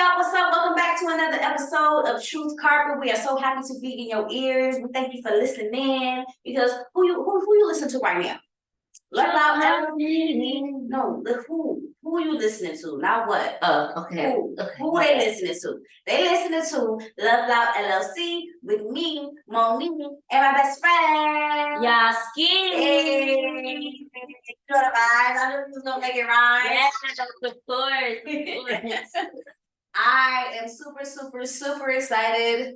y'all? What's up? Welcome back to another episode of Truth Carpet. We are so happy to be in your ears. We thank you for listening in because who you listen to right now? Let out no, who you listening to? Not what. Okay. Who they listening to? They listening to Love Loud LLC with me, Monie, and my best friend. Yaski. Hey. You know the vibes. I knew we was gonna make it rhyme. Yes, of course. I am super excited.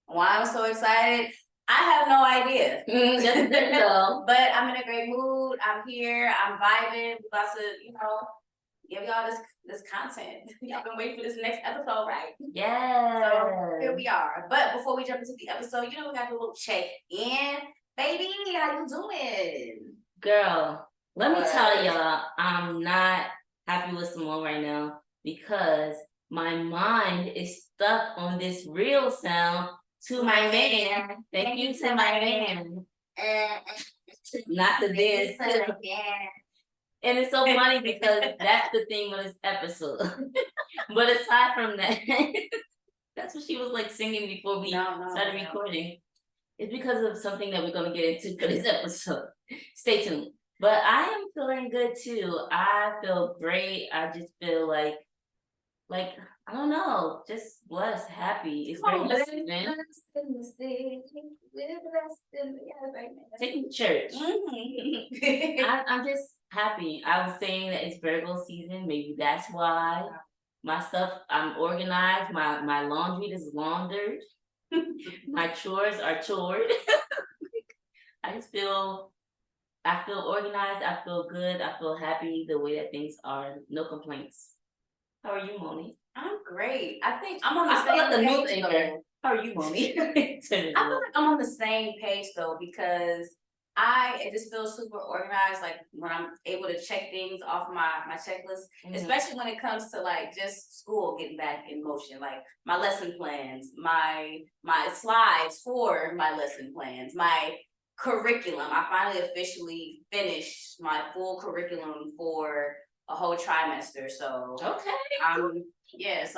Why I'm so excited? I have no idea. But I'm in a great mood. I'm here. I'm vibing. We're about to, give y'all this content. Y'all been waiting for this next episode, right? Yeah. So here we are. But before we jump into the episode, we gotta do a little check-in. Baby, how you doing? Girl, let me tell y'all, I'm not happy with Simone right now because my mind is stuck on this real sound to my man. Thank you to my man. Not the this. And it's so funny because that's the theme of this episode. But aside from that, that's what she was like singing before we started recording. It's because of something that we're going to get into for this episode. Stay tuned. But I am feeling good too. I feel great. I just feel like I don't know, just blessed, happy. It's very blessed in the city. Taking to church. I'm just happy. I was saying that it's Virgo season. Maybe that's why. My stuff, I'm organized. My laundry is laundered. My chores are chored. I feel organized. I feel good. I feel happy the way that things are. No complaints. How are you, Monie? I'm great. I think I'm on the same page though. How are you, Monie? I feel like I'm on the same page though because it just feels super organized. Like when I'm able to check things off my checklist, especially when it comes to like just school getting back in motion, like my lesson plans, my slides for my lesson plans, my curriculum. I finally officially finished my full curriculum for a whole trimester. So so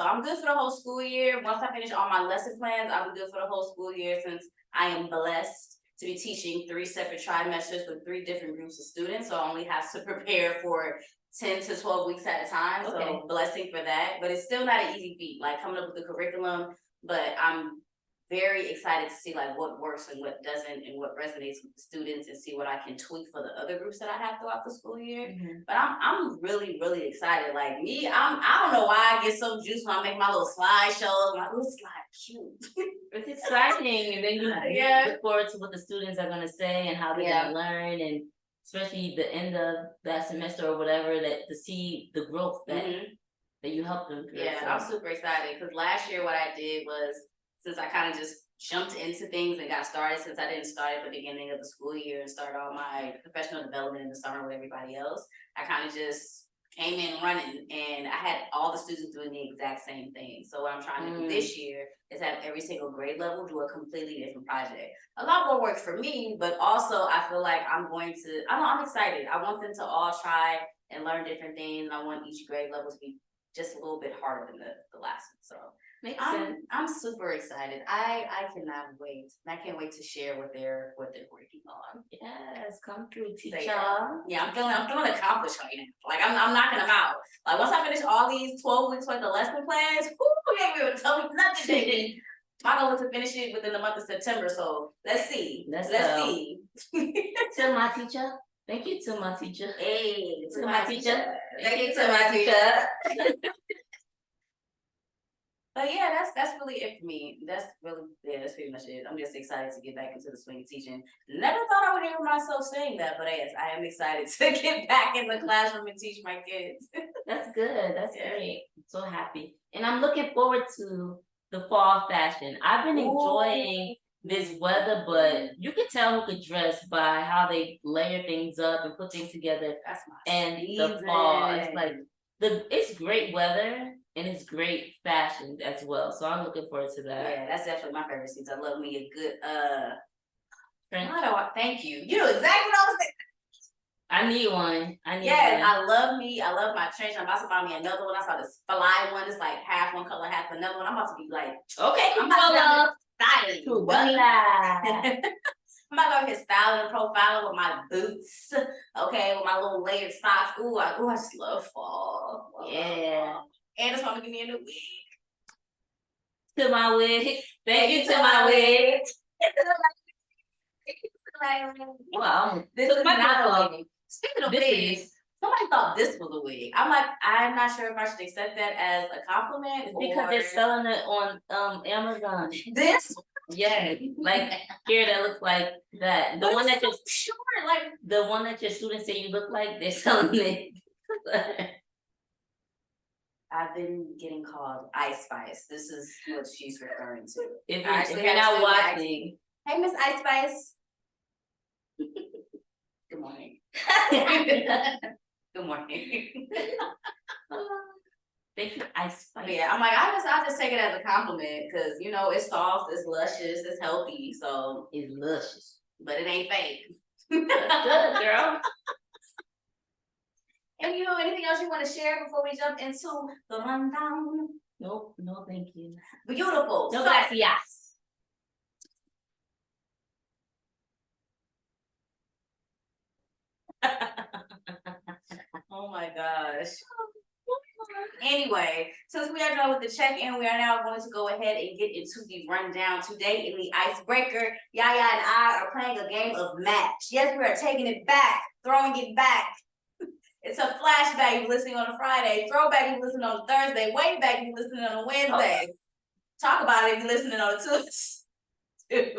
I'm good for the whole school year. Once I finish all my lesson plans, I'll be good for the whole school year since I am blessed to be teaching 3 separate trimesters with 3 different groups of students. So I only have to prepare for 10 to 12 weeks at a time. Okay. So blessing for that. But it's still not an easy feat, like coming up with the curriculum. But I'm very excited to see like what works and what doesn't and what resonates with the students and see what I can tweak for the other groups that I have throughout the school year. But I'm really excited. Like me, I don't know why I get so juiced when I make my little slideshows. My little slide cute. It's exciting, and then you look forward to what the students are gonna say and how they're gonna learn, and especially the end of that semester or whatever, that to see the growth that you help them through. Yeah, so I'm super excited because last year what I did was, since I kind of just jumped into things and got started, since I didn't start at the beginning of the school year and started all my professional development in the summer with everybody else, I kind of just came in running and I had all the students doing the exact same thing. So what I'm trying to do this year is have every single grade level do a completely different project. A lot more work for me, but also I feel like I'm excited. I want them to all try and learn different things. I want each grade level to be just a little bit harder than the last one. So makes sense. I'm super excited. I cannot wait. I can't wait to share what they're working on. Yes, come through, teacher. Yeah, I'm feeling accomplished right now. Like I'm knocking them out. Like once I finish all these 12 weeks worth of lesson plans, you ain't gonna tell me nothing, baby. My goal is to finish it within the month of September. So let's see. Let's see. To my teacher. Thank you to my teacher. Hey, to my teacher. Thank you to my teacher. But yeah, that's really it for me. That's pretty much it. I'm just excited to get back into the swing of teaching. Never thought I would hear myself saying that, but yes, I am excited to get back in the classroom and teach my kids. That's good. That's great. I'm so happy. And I'm looking forward to the fall fashion. I've been enjoying this weather, but you can tell who could dress by how they layer things up and put things together. That's my season. The fall, it's like it's great weather and it's great fashion as well. So I'm looking forward to that. Yeah, that's definitely my favorite season. I love me a good thank you. You know exactly what I was thinking. I need one. Yes, I love me. I love my trench. I'm about to buy me another one. I saw this fly one. It's like half one color, half another one. I'm about to be like, okay, I'm about to styling. I'm about to go here styling and profiling with my boots. Okay, with my little layered socks. I just love fall. Yeah. And it's gonna give me a new wig. To my wig. Thank you to my wig. Wow. This is not a wig. Speaking of wigs, somebody thought this was a wig. I'm like, I'm not sure if I should accept that as a compliment. Because they're selling it on Amazon. This? Yeah, like here that looks like that. The one that just sure, like the one that your students say you look like, they're selling it. I've been getting called Ice Spice. This is what she's referring to. If you're not watching. Hey, Miss Ice Spice. Good morning. Good morning. Thank you, Ice Spice. But yeah, I'm like, I just take it as a compliment because you know it's soft, it's luscious, it's healthy, so it's luscious, but it ain't fake. Good girl. And you know, anything else you want to share before we jump into the rundown? Nope, no, thank you. Beautiful. No, gracias. Oh my gosh. Anyway, since we are done with the check-in, we are now going to go ahead and get into the rundown. Today in the Icebreaker, Yaya and I are playing a game of M.A.S.H. Yes, we are taking it back, throwing it back. It's a flashback you're listening on a Friday, throwback you're listening on a Thursday, way back you're listening on a Wednesday. Talk about it if you're listening on a Tuesday.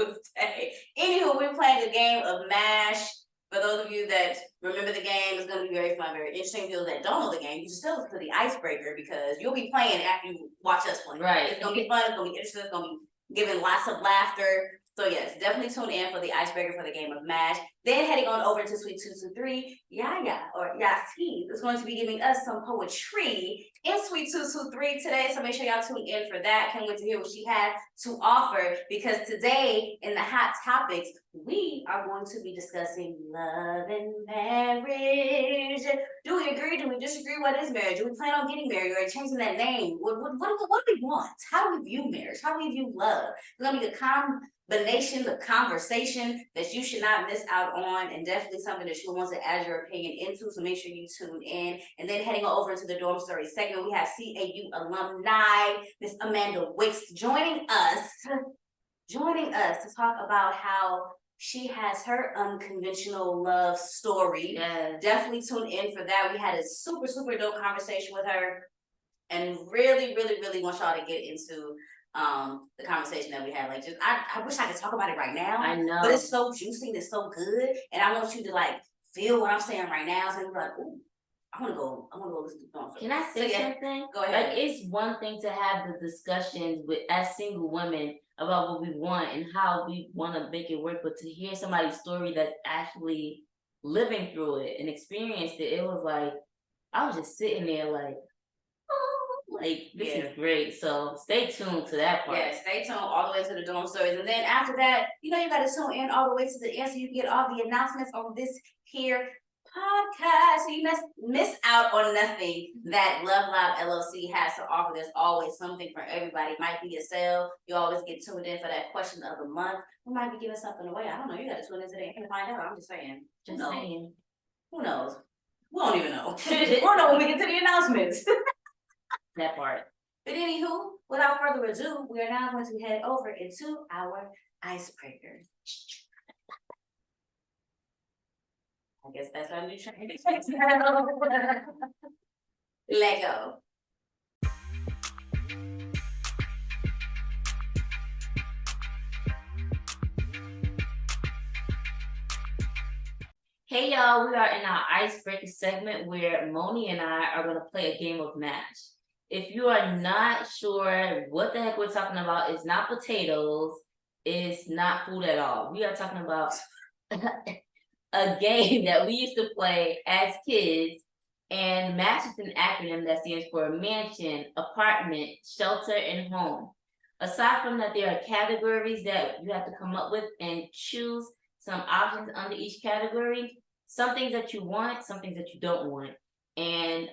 Anywho, we're playing a game of M.A.S.H. For those of you that remember the game, it's going to be very fun, very interesting. For those that don't know the game, you should still listen to the Icebreaker because you'll be playing after you watch us play. Right. It's going to be fun. It's going to be interesting. It's going to be giving lots of laughter. So yes, definitely tune in for the Icebreaker for the game of M.A.S.H. Then heading on over to Suite 223, Yaya or Yasi is going to be giving us some poetry in Suite 223 today. So make sure y'all tune in for that. Can't wait to hear what she had to offer because today in the hot topics, we are going to be discussing love and marriage. Do we agree? Do we disagree? What is marriage? Do we plan on getting married or changing that name? What do we want? How do we view marriage? How do we view love? It's going to be a combination, the conversation that you should not miss out on, and definitely something that you want to add your opinion into. So make sure you tune in. And then heading over to the dorm story segment, we have CAU alumni, Miss Amanda Wicks, joining us to talk about how she has her unconventional love story. Yes. Definitely tune in for that. We had a super, super dope conversation with her and really, really, really want y'all to get into the conversation that we had. Like, just I wish I could talk about it right now. I know. But it's so juicy and it's so good. And I want you to like feel what I'm saying right now. So you're like, ooh, I wanna go listen to the song. Can I say something? Go ahead. Like, it's one thing to have the discussions with as single women about what we want and how we want to make it work, but to hear somebody's story that's actually living through it and experienced it, it was like I was just sitting there like, oh, like this is great. So stay tuned to that part. Yeah, stay tuned all the way to the dorm stories, and then after that, you know, you got to tune in all the way to the end so you get all the announcements on this here podcast, so you miss out on nothing that Love Live LLC has to offer. There's always something for everybody. It might be a sale. You always get tuned in for that question of the month. We might be giving something away. I don't know. You got to tune in today and find out. I'm just saying. Just saying. Who knows? We don't even know. We'll know when we get to the announcements. That part. But anywho, without further ado, we are now going to head over into our icebreaker. I guess that's our new trend. Let go. Hey y'all, we are in our icebreaker segment where Monie and I are going to play a game of M.A.S.H. If you are not sure what the heck we're talking about, it's not potatoes, it's not food at all. We are talking about a game that we used to play as kids, and M.A.S.H. is an acronym that stands for mansion, apartment, shelter, and home. Aside from that, there are categories that you have to come up with and choose some options under each category. some things that you want, some things that you don't want. And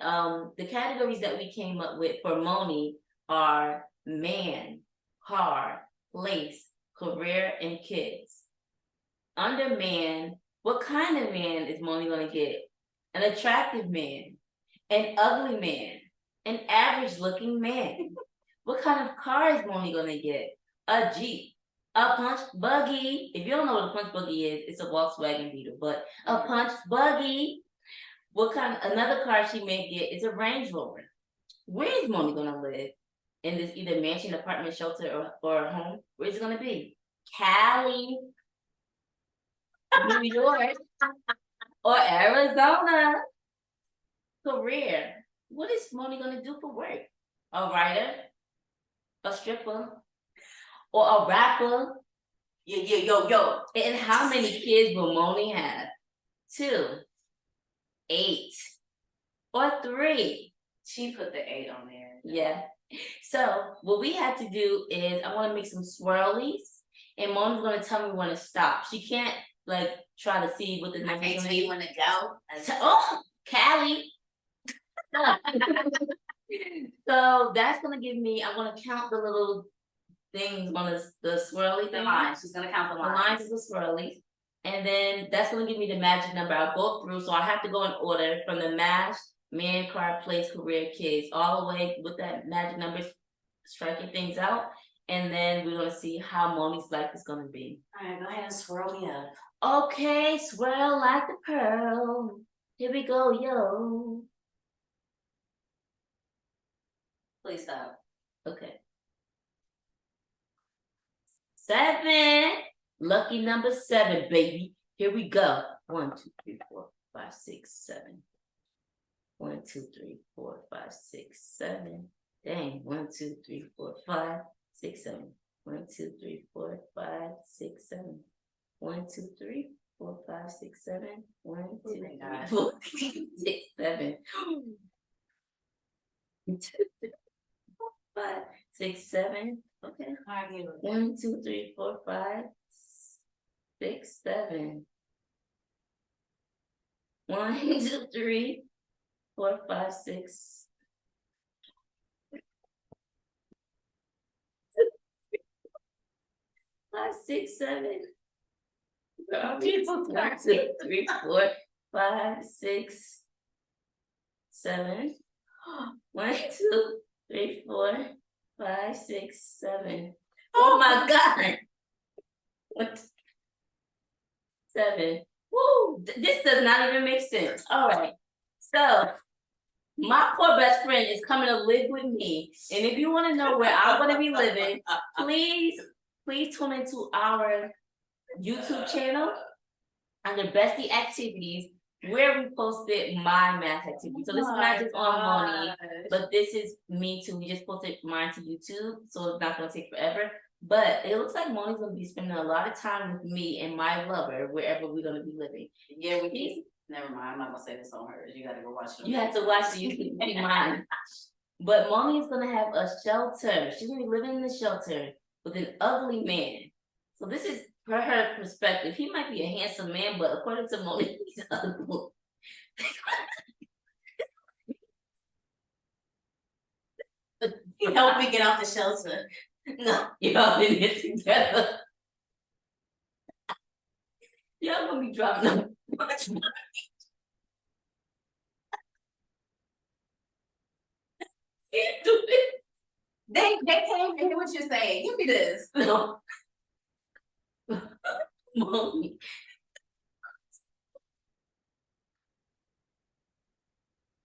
the categories that we came up with for Monie are man, car, place, career, and kids. Under man, what kind of man is Monie gonna get? An attractive man, an ugly man, an average looking man. What kind of car is Monie gonna get? A Jeep, a punch buggy. If you don't know what a punch buggy is, it's a Volkswagen Beetle, but a punch buggy. What kind of another car she may get is a Range Rover. Where is Monie gonna live? In this either mansion, apartment, shelter, or home? Where's it gonna be? Cali, New York, or Arizona. Career. What is Monie gonna do for work? A writer, a stripper, or a rapper? Yo. And how many kids will Monie have? 2, 8, or 3? She put the 8 on there. Yeah. So what we have to do is I want to make some swirlies, and Monie's gonna tell me when to stop. She can't like try to see what the number is gonna be. When to go. Oh, Callie. So that's gonna give me. I'm gonna count the little things on the swirly thing. Lines. She's gonna count the lines. The lines is the swirlies, and then that's gonna give me the magic number. I'll go through, so I have to go in order from the M.A.S.H, man, car, place, career, kids, all the way with that magic number, striking things out, and then we're gonna see how Monie's life is gonna be. All right, go ahead and swirl me up. Okay, swirl like the pearl. Here we go, yo. Please stop. Okay. 7. Lucky number 7, baby. Here we go. 1, 2, 3, 4, 5, 6, 7. 1, 2, 3, 4, 5, 6, 7. Dang. 1, 2, 3, 4, 5, 6, 7. 1, 2, 3, 4, 5, 6, 7. 1, 2, 3, 4, 5, 6, 7. 1, 2, 3, 4, 6, 7. 5, 6, 7. Okay. 1, 2, 3, 4, 5, 6, 7. 1, 2, 3, 4, 5, 6. 5, 6, 7. 1, 2, 3, 4, 5, 6, 7. 1, 2, 3, 4, 5, 6, 7. Oh my God! 1, 7. Woo! This does not even make sense. All right. So my poor best friend is coming to live with me, and if you want to know where I'm going to be living, please tune into our YouTube channel under Bestie Activities, where we posted my math activity. So this is not just on Monie, but this is me too. We just posted mine to YouTube, so it's not gonna take forever. But it looks like Monie's gonna be spending a lot of time with me and my lover wherever we're gonna be living. Yeah, never mind. I'm not gonna say this on hers. You gotta go watch it. You have to watch the YouTube see mine. But Monie is gonna have a shelter. She's gonna be living in the shelter with an ugly man. So this is her perspective. He might be a handsome man, but according to Monie, he's ugly. You help me get out the shelter. No, y'all in it together. Y'all gonna be dropping them. Can't do it. They came to hear what you're saying. Give me this. No. Monie.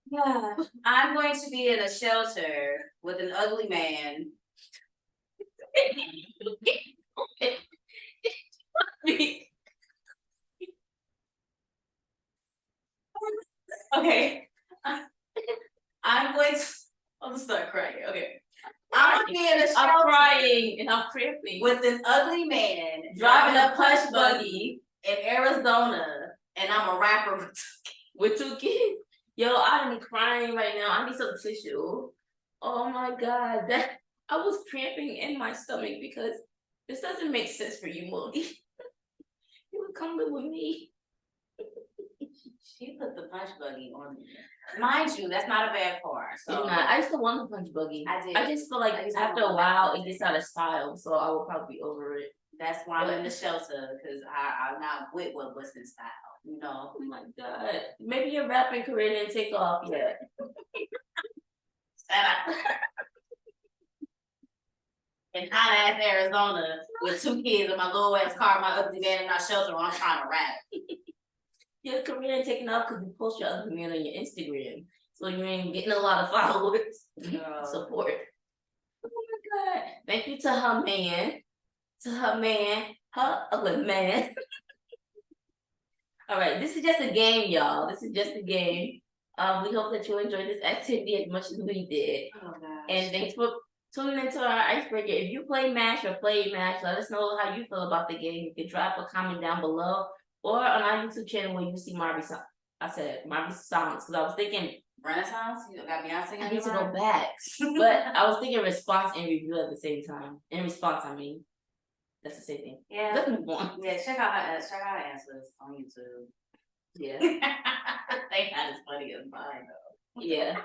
Yeah, I'm going to be in a shelter with an ugly man. Okay. I'm going to. I'm gonna start crying. Okay. I'm gonna be in a shelter. I'm crying and I'm cramping. With an ugly man driving a push buggy in Arizona, and I'm a rapper with 2 kids. Yo, I'm crying right now. I need some tissue. Oh my God, that I was cramping in my stomach because this doesn't make sense for you, Monie. You would come live with me. She put the punch buggy on me. Mind you, that's not a bad car. So I used to want the punch buggy. I did. I just feel like after a while it gets out of style, so I will probably be over it. That's why I'm in the shelter, because I'm not with what's in style. You know. Oh my god. Maybe your rapping career didn't take off yet. In hot ass Arizona with 2 kids in my little ass car, my ugly man in my shelter while I'm trying to rap. Your career ain't taking off because you post your ugly man on your Instagram. So you ain't getting a lot of followers. Support. Oh my god. Thank you to her man. Her ugly man. All right, this is just a game, y'all. This is just a game. We hope that you enjoyed this activity as much as we did. Oh gosh. And thanks for tuning into our icebreaker. If you play M.A.S.H or play M.A.S.H, let us know how you feel about the game. You can drop a comment down below or on our YouTube channel where you see Marvy songs. I said Marvy songs because I was thinking Renaissance. You got Beyonce. I need to go back, but I was thinking response and review at the same time. In response, I mean. That's the same thing. Yeah. Let's move on. Yeah, check out her answers on YouTube. Yeah. They not as funny as mine though. Yeah.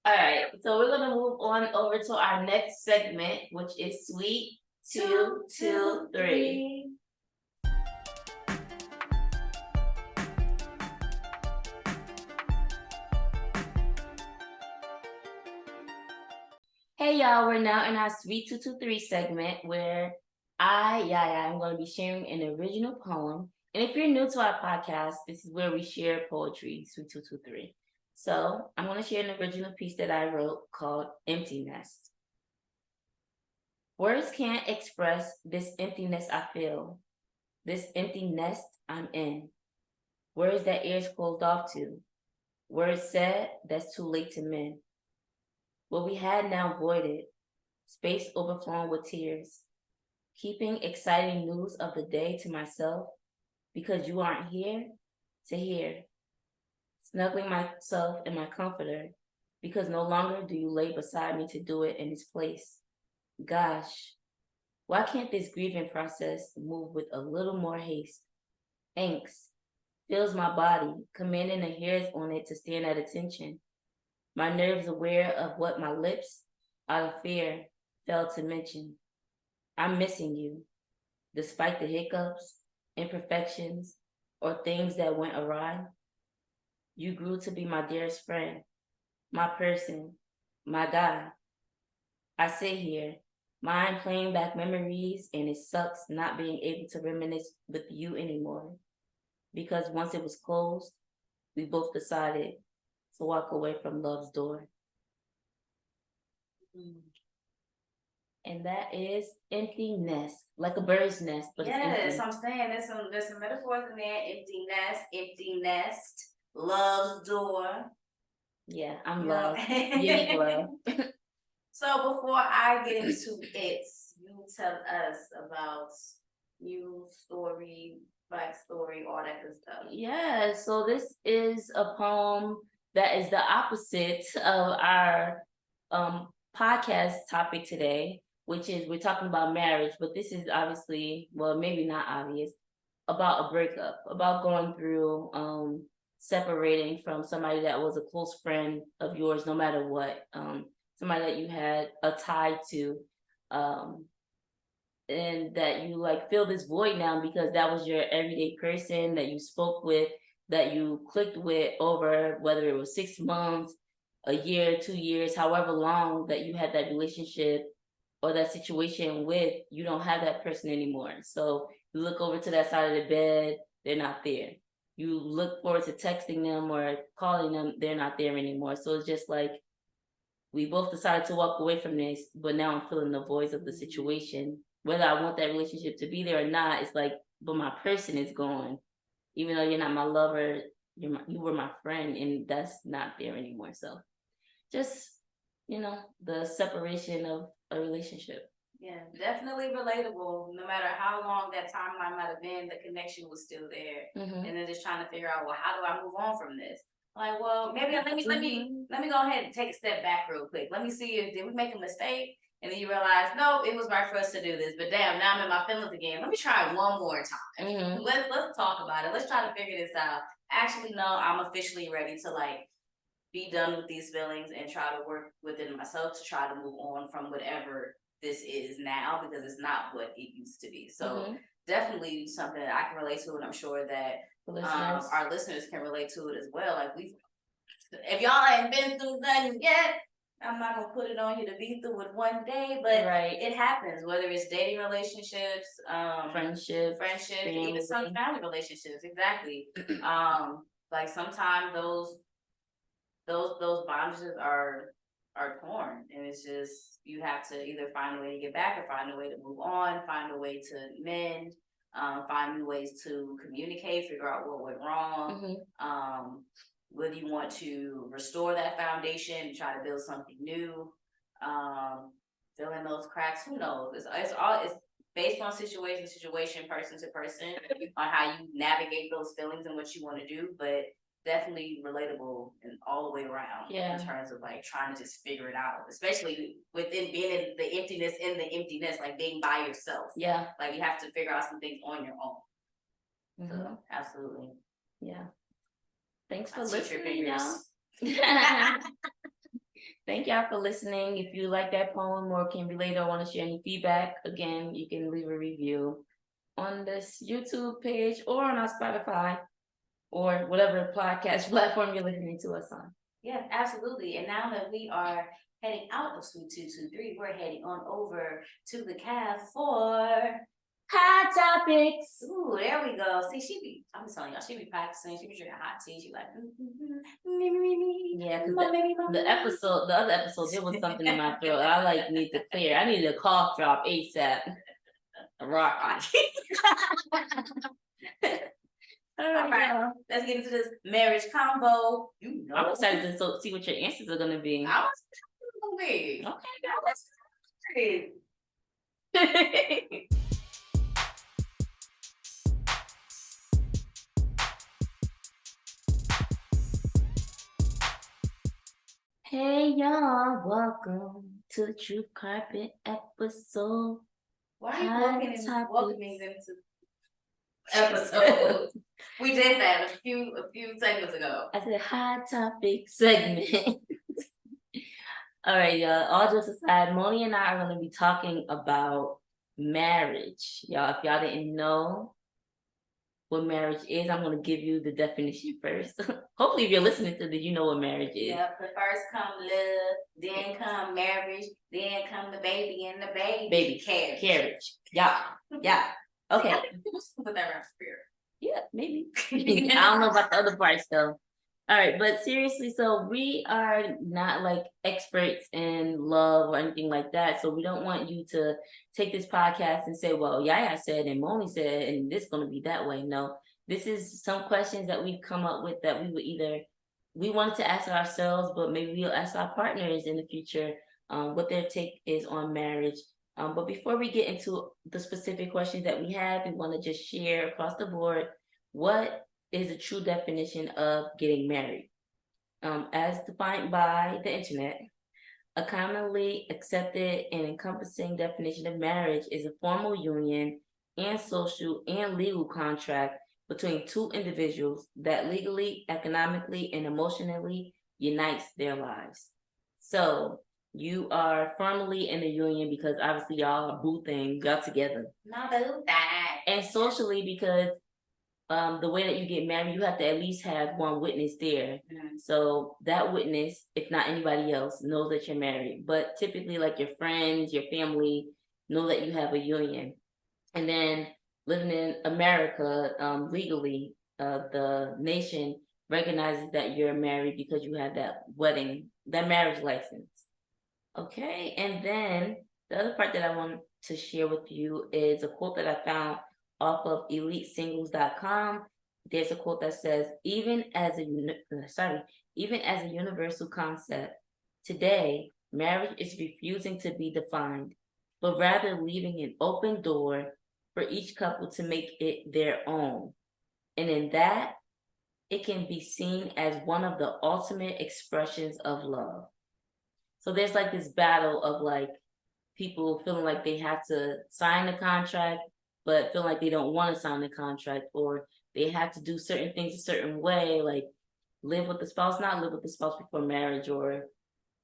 All right. So we're gonna move on over to our next segment, which is Sweet 2, 2, 3. Hey y'all, we're now in our Sweet 223 segment where Yaya, I'm going to be sharing an original poem. And if you're new to our podcast, this is where we share poetry, Sweet 223. So I'm going to share an original piece that I wrote called Emptiness. Words can't express this emptiness I feel, this empty nest I'm in. Words that ears closed off to, words said that's too late to mend. What we had now voided, space overflowing with tears. Keeping exciting news of the day to myself because you aren't here to hear. Snuggling myself in my comforter because no longer do you lay beside me to do it in its place. Gosh, why can't this grieving process move with a little more haste? Angst fills my body, commanding the hairs on it to stand at attention. My nerves aware of what my lips, out of fear, failed to mention. I'm missing you, despite the hiccups, imperfections, or things that went awry. You grew to be my dearest friend, my person, my guy. I sit here, mind playing back memories, and it sucks not being able to reminisce with you anymore. Because once it was closed, we both decided to walk away from love's door. And that is emptiness, like a bird's nest, but yes, I'm saying there's some metaphors in there. Empty nest, love's door. Yeah, I'm love. Unique love. So before I get into it, you tell us about your story, backstory, all that good stuff. Yeah, so this is a poem that is the opposite of our podcast topic today, which is we're talking about marriage, but this is obviously, well, maybe not obvious, about a breakup, about going through separating from somebody that was a close friend of yours, no matter what, somebody that you had a tie to, and that you like feel this void now because that was your everyday person that you spoke with, that you clicked with over whether it was 6 months, a year, 2 years, however long that you had that relationship or that situation with, you don't have that person anymore. So you look over to that side of the bed, they're not there. You look forward to texting them or calling them, they're not there anymore. So it's just like, we both decided to walk away from this, but now I'm feeling the voids of the situation. Whether I want that relationship to be there or not, it's like, but my person is gone. Even though you're not my lover, you were my friend, and that's not there anymore. So just, the separation of a relationship. Yeah, definitely relatable. No matter how long that timeline might have been, the connection was still there. Mm-hmm. And then just trying to figure out, well, how do I move on from this? Like, well, maybe let me go ahead and take a step back real quick. Let me see if did we make a mistake? And then you realize, no, it was right for us to do this. But damn, now I'm in my feelings again. Let me try it one more time. Mm-hmm. Let's talk about it. Let's try to figure this out. actually, no, I'm officially ready to like be done with these feelings and try to work within myself to try to move on from whatever this is now, because it's not what it used to be. So definitely something that I can relate to, and I'm sure that our listeners can relate to it as well. Like if y'all ain't been through nothing yet, I'm not gonna put it on you to be through it one day, but it happens. Whether it's dating relationships, friendship, even some family relationships. Exactly. Like sometimes those bondages are torn, and it's just you have to either find a way to get back or find a way to move on, find a way to mend, find new ways to communicate, figure out what went wrong. Whether you want to restore that foundation, try to build something new, fill in those cracks. Who knows? It's based on situation, person to person, on how you navigate those feelings and what you want to do. But definitely relatable and all the way around in terms of like trying to just figure it out, especially within being in the emptiness, like being by yourself. Like you have to figure out some things on your own. So absolutely. Thanks for listening, y'all. Thank y'all for listening. If you like that poem or can relate or want to share any feedback, again, you can leave a review on this YouTube page or on our Spotify or whatever podcast platform you're listening to us on. Yeah, absolutely. And now that we are heading out of Suite 223, we're heading on over to the Café for Hot Topics. Ooh, there we go. See, I'm telling y'all, she be practicing. She be drinking hot tea. She like, yeah, because the other episode, there was something in my throat. I like need to clear. I need a cough drop ASAP. Rock. All right, let's get into this marriage combo. I'm excited to see what your answers are going to be. I was going to be. Okay, let's see. Hey y'all, welcome to the True Carpet episode. Why are you welcoming them to episode? We did that a few segments ago. I said Hot Topic Segment. All right, y'all. All jokes aside, Monie and I are going to be talking about marriage. Y'all, if y'all didn't know what marriage is, I'm going to give you the definition first. Hopefully, if you're listening to this, you know what marriage is. Yeah, but first come love, then come marriage, then come the baby and the baby carriage. Yeah. Okay. I think people put that around spirit. Yeah, maybe. I don't know about the other parts though. All right, but seriously, so we are not like experts in love or anything like that. So we don't want you to take this podcast and say, well, Yaya said and Monie said, and this is going to be that way. No, this is some questions that we've come up with that we wanted to ask ourselves, but maybe we'll ask our partners in the future what their take is on marriage. But before we get into the specific questions that we have, we want to just share across the board what is a true definition of getting married. As defined by the internet, a commonly accepted and encompassing definition of marriage is a formal union and social and legal contract between two individuals that legally, economically, and emotionally unites their lives. So you are firmly in a union because obviously y'all are boothing, y'all together. Not boo that. And socially because the way that you get married, you have to at least have one witness there. So that witness, if not anybody else, knows that you're married. But typically, like your friends, your family know that you have a union. And then living in America, legally, the nation recognizes that you're married because you have that marriage license. Okay, and then the other part that I want to share with you is a quote that I found off of elitesingles.com. There's a quote that says, even as a universal concept, today, marriage is refusing to be defined, but rather leaving an open door for each couple to make it their own. And in that, it can be seen as one of the ultimate expressions of love. So there's like this battle of like people feeling like they have to sign the contract, but feel like they don't want to sign the contract, or they have to do certain things a certain way, like live with the spouse, not live with the spouse before marriage, or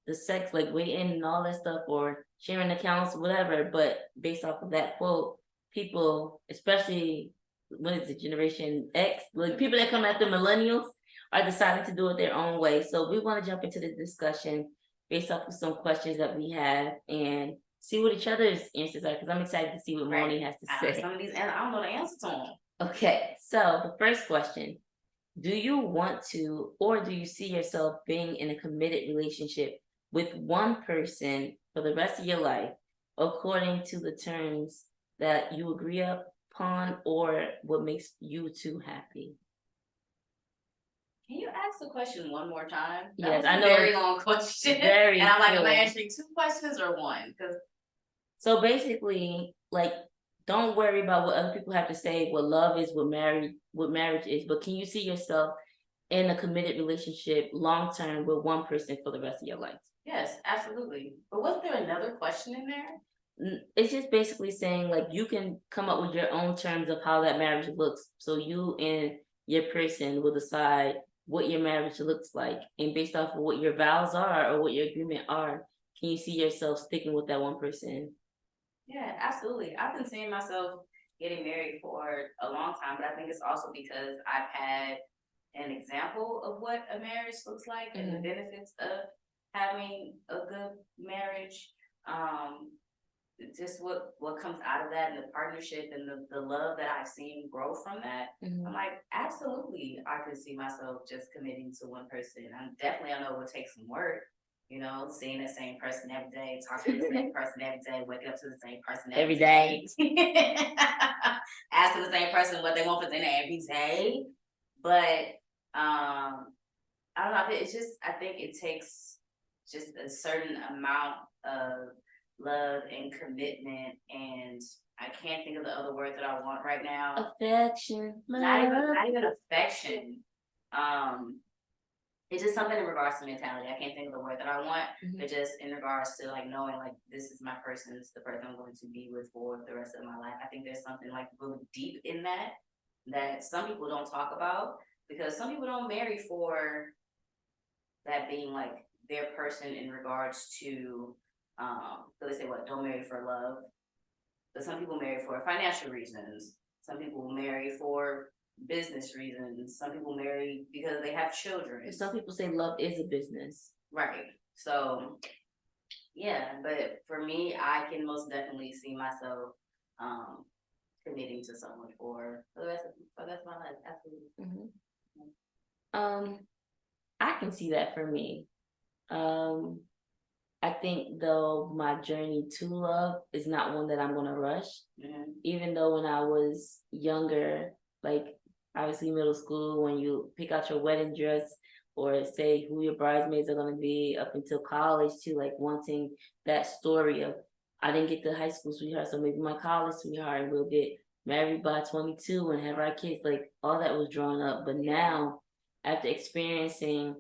the sex, like waiting and all that stuff, or sharing accounts, whatever. But based off of that quote, people, especially what is it, Generation X, like people that come after millennials, are deciding to do it their own way. So we want to jump into the discussion based off of some questions that we have and see what each other's answers are, because I'm excited to see what Monie has to say. Some of these, and I don't know the answer to them. Okay, so the first question: do you want to, or do you see yourself being in a committed relationship with one person for the rest of your life, according to the terms that you agree upon, or what makes you two happy? Can you ask the question one more time? Yes, I know. Very long question. Very. And I'm like, am I answering 2 questions or 1? So basically, like, don't worry about what other people have to say, what love is, what marriage is, but can you see yourself in a committed relationship long term with one person for the rest of your life? Yes, absolutely. But wasn't there another question in there? It's just basically saying, like, you can come up with your own terms of how that marriage looks. So you and your person will decide what your marriage looks like. And based off of what your vows are or what your agreement are, can you see yourself sticking with that one person? Yeah, absolutely. I've been seeing myself getting married for a long time, but I think it's also because I've had an example of what a marriage looks like and the benefits of having a good marriage. Just what comes out of that and the partnership and the love that I've seen grow from that. I'm like, absolutely, I can see myself just committing to one person. I know it will take some work, seeing the same person every day, talking to the same person every day, waking up to the same person every day. Asking the same person what they want for dinner every day. But I don't know, I think it takes just a certain amount of love and commitment, and I can't think of the other word that I want right now. Affection. Not even affection. It's just something in regards to mentality. I can't think of the word that I want, but just in regards to like knowing like this is my person, this is the person I'm going to be with for the rest of my life. I think there's something like really deep in that some people don't talk about, because some people don't marry for that being like their person in regards to so they say what, don't marry for love, but some people marry for financial reasons, some people marry for business reasons, some people marry because they have children, some people say love is a business, right? So yeah, but for me, I can most definitely see myself committing to someone for the rest of my life. Absolutely. I can see that for me. I think though my journey to love is not one that I'm gonna rush. Even though when I was younger, like obviously middle school, when you pick out your wedding dress or say who your bridesmaids are gonna be, up until college too, like wanting that story of I didn't get the high school sweetheart, so maybe my college sweetheart, and we'll get married by 22 and have our kids. Like all that was drawn up, but now after experiencing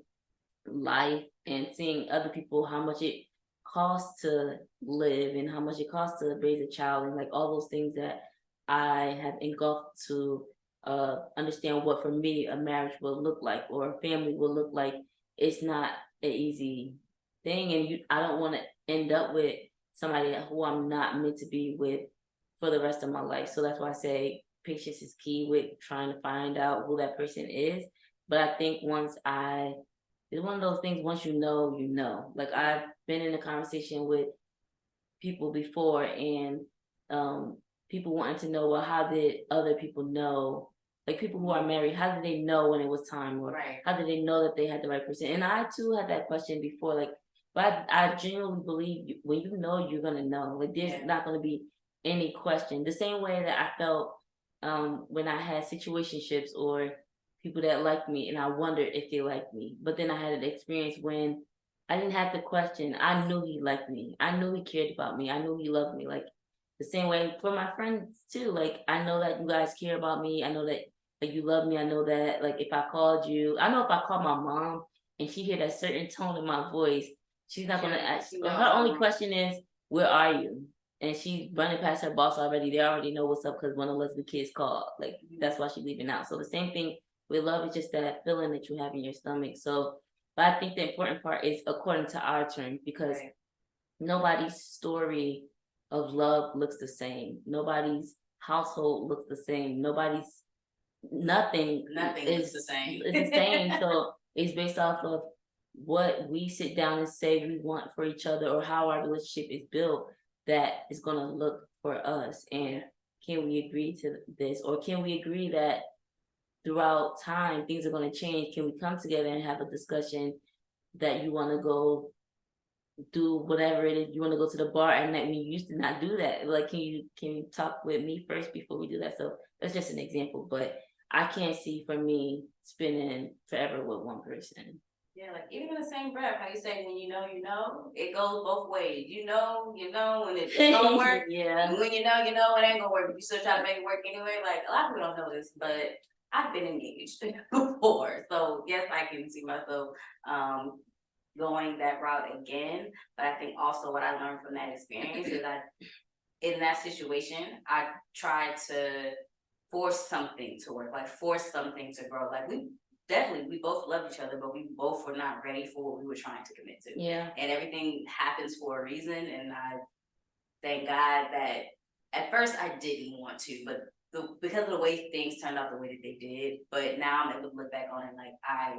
life and seeing other people, how much it costs to live and how much it costs to raise a child, and like all those things that I have engulfed to understand what for me a marriage will look like or a family will look like. It's not an easy thing, and I don't want to end up with somebody who I'm not meant to be with for the rest of my life. So that's why I say patience is key with trying to find out who that person is. But I think it's one of those things, once you know, you know. Like I've been in a conversation with people before, and people wanting to know, well, how did other people know? Like people who are married, how did they know when it was time? Or how did they know that they had the right person? And I too had that question before, like, but I genuinely believe when you know, you're going to know. Like there's not going to be any question. The same way that I felt when I had situationships or people that liked me, and I wondered if they liked me. But then I had an experience when I didn't have to question. I knew he liked me. I knew he cared about me. I knew he loved me. Like the same way for my friends too. Like I know that you guys care about me. I know that like you love me. I know that like if I called you, I know if I called my mom and she hear that certain tone in my voice, she's not gonna ask. Her only question is, "Where are you?" and she's running past her boss already. They already know what's up because one of the kids called. Like that's why she's leaving out. So the same thing with love is just that feeling that you have in your stomach. So, but I think the important part is according to our terms because nobody's story of love looks the same. Nobody's household looks the same. Nothing is the same. It's the same. So it's based off of what we sit down and say we want for each other or how our relationship is built that is going to look for us. And can we agree to this, or can we agree that throughout time things are going to change? Can we come together and have a discussion that you want to go do whatever it is, you want to go to the bar at night when you used to not do that? Like, can you talk with me first before we do that? So that's just an example, but I can't see for me spending forever with one person. Yeah, like even in the same breath, how you say when you know, it goes both ways. You know, when it's gonna work. Yeah. And when you know, it ain't gonna work. But you still try to make it work anyway. Like a lot of people don't know this, but I've been engaged before, so yes, I can see myself going that route again. But I think also what I learned from that experience is that in that situation, I tried to force something to work, like force something to grow. Like we both loved each other, but we both were not ready for what we were trying to commit to. Yeah. And everything happens for a reason. And I thank God that at first I didn't want to, but because of the way things turned out the way that they did. But now I'm able to look back on it like I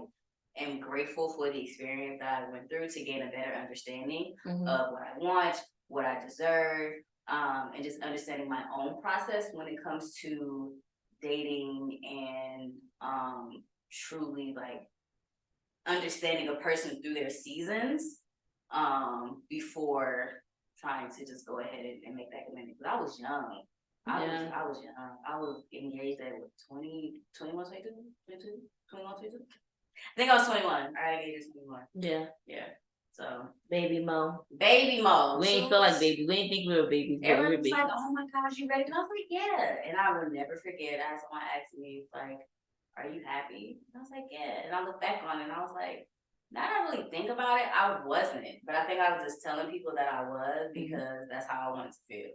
am grateful for the experience that I went through to gain a better understanding of what I want, what I deserve, and just understanding my own process when it comes to dating and truly like understanding a person through their seasons before trying to just go ahead and make that commitment. But I was young. I was young. I was engaged at what, 21, 22? 21, 22? I think I was 21. I got engaged at 21. Yeah. Yeah. So baby mo. We ain't feel like baby. We didn't think we were babies. Everyone was like, "Oh my gosh, you ready?" And I was like, "Yeah." And I will never forget. I had someone ask me like, "Are you happy?" And I was like, "Yeah." And I look back on it and I was like, now that I really think about it, I wasn't. But I think I was just telling people that I was because that's how I wanted to feel.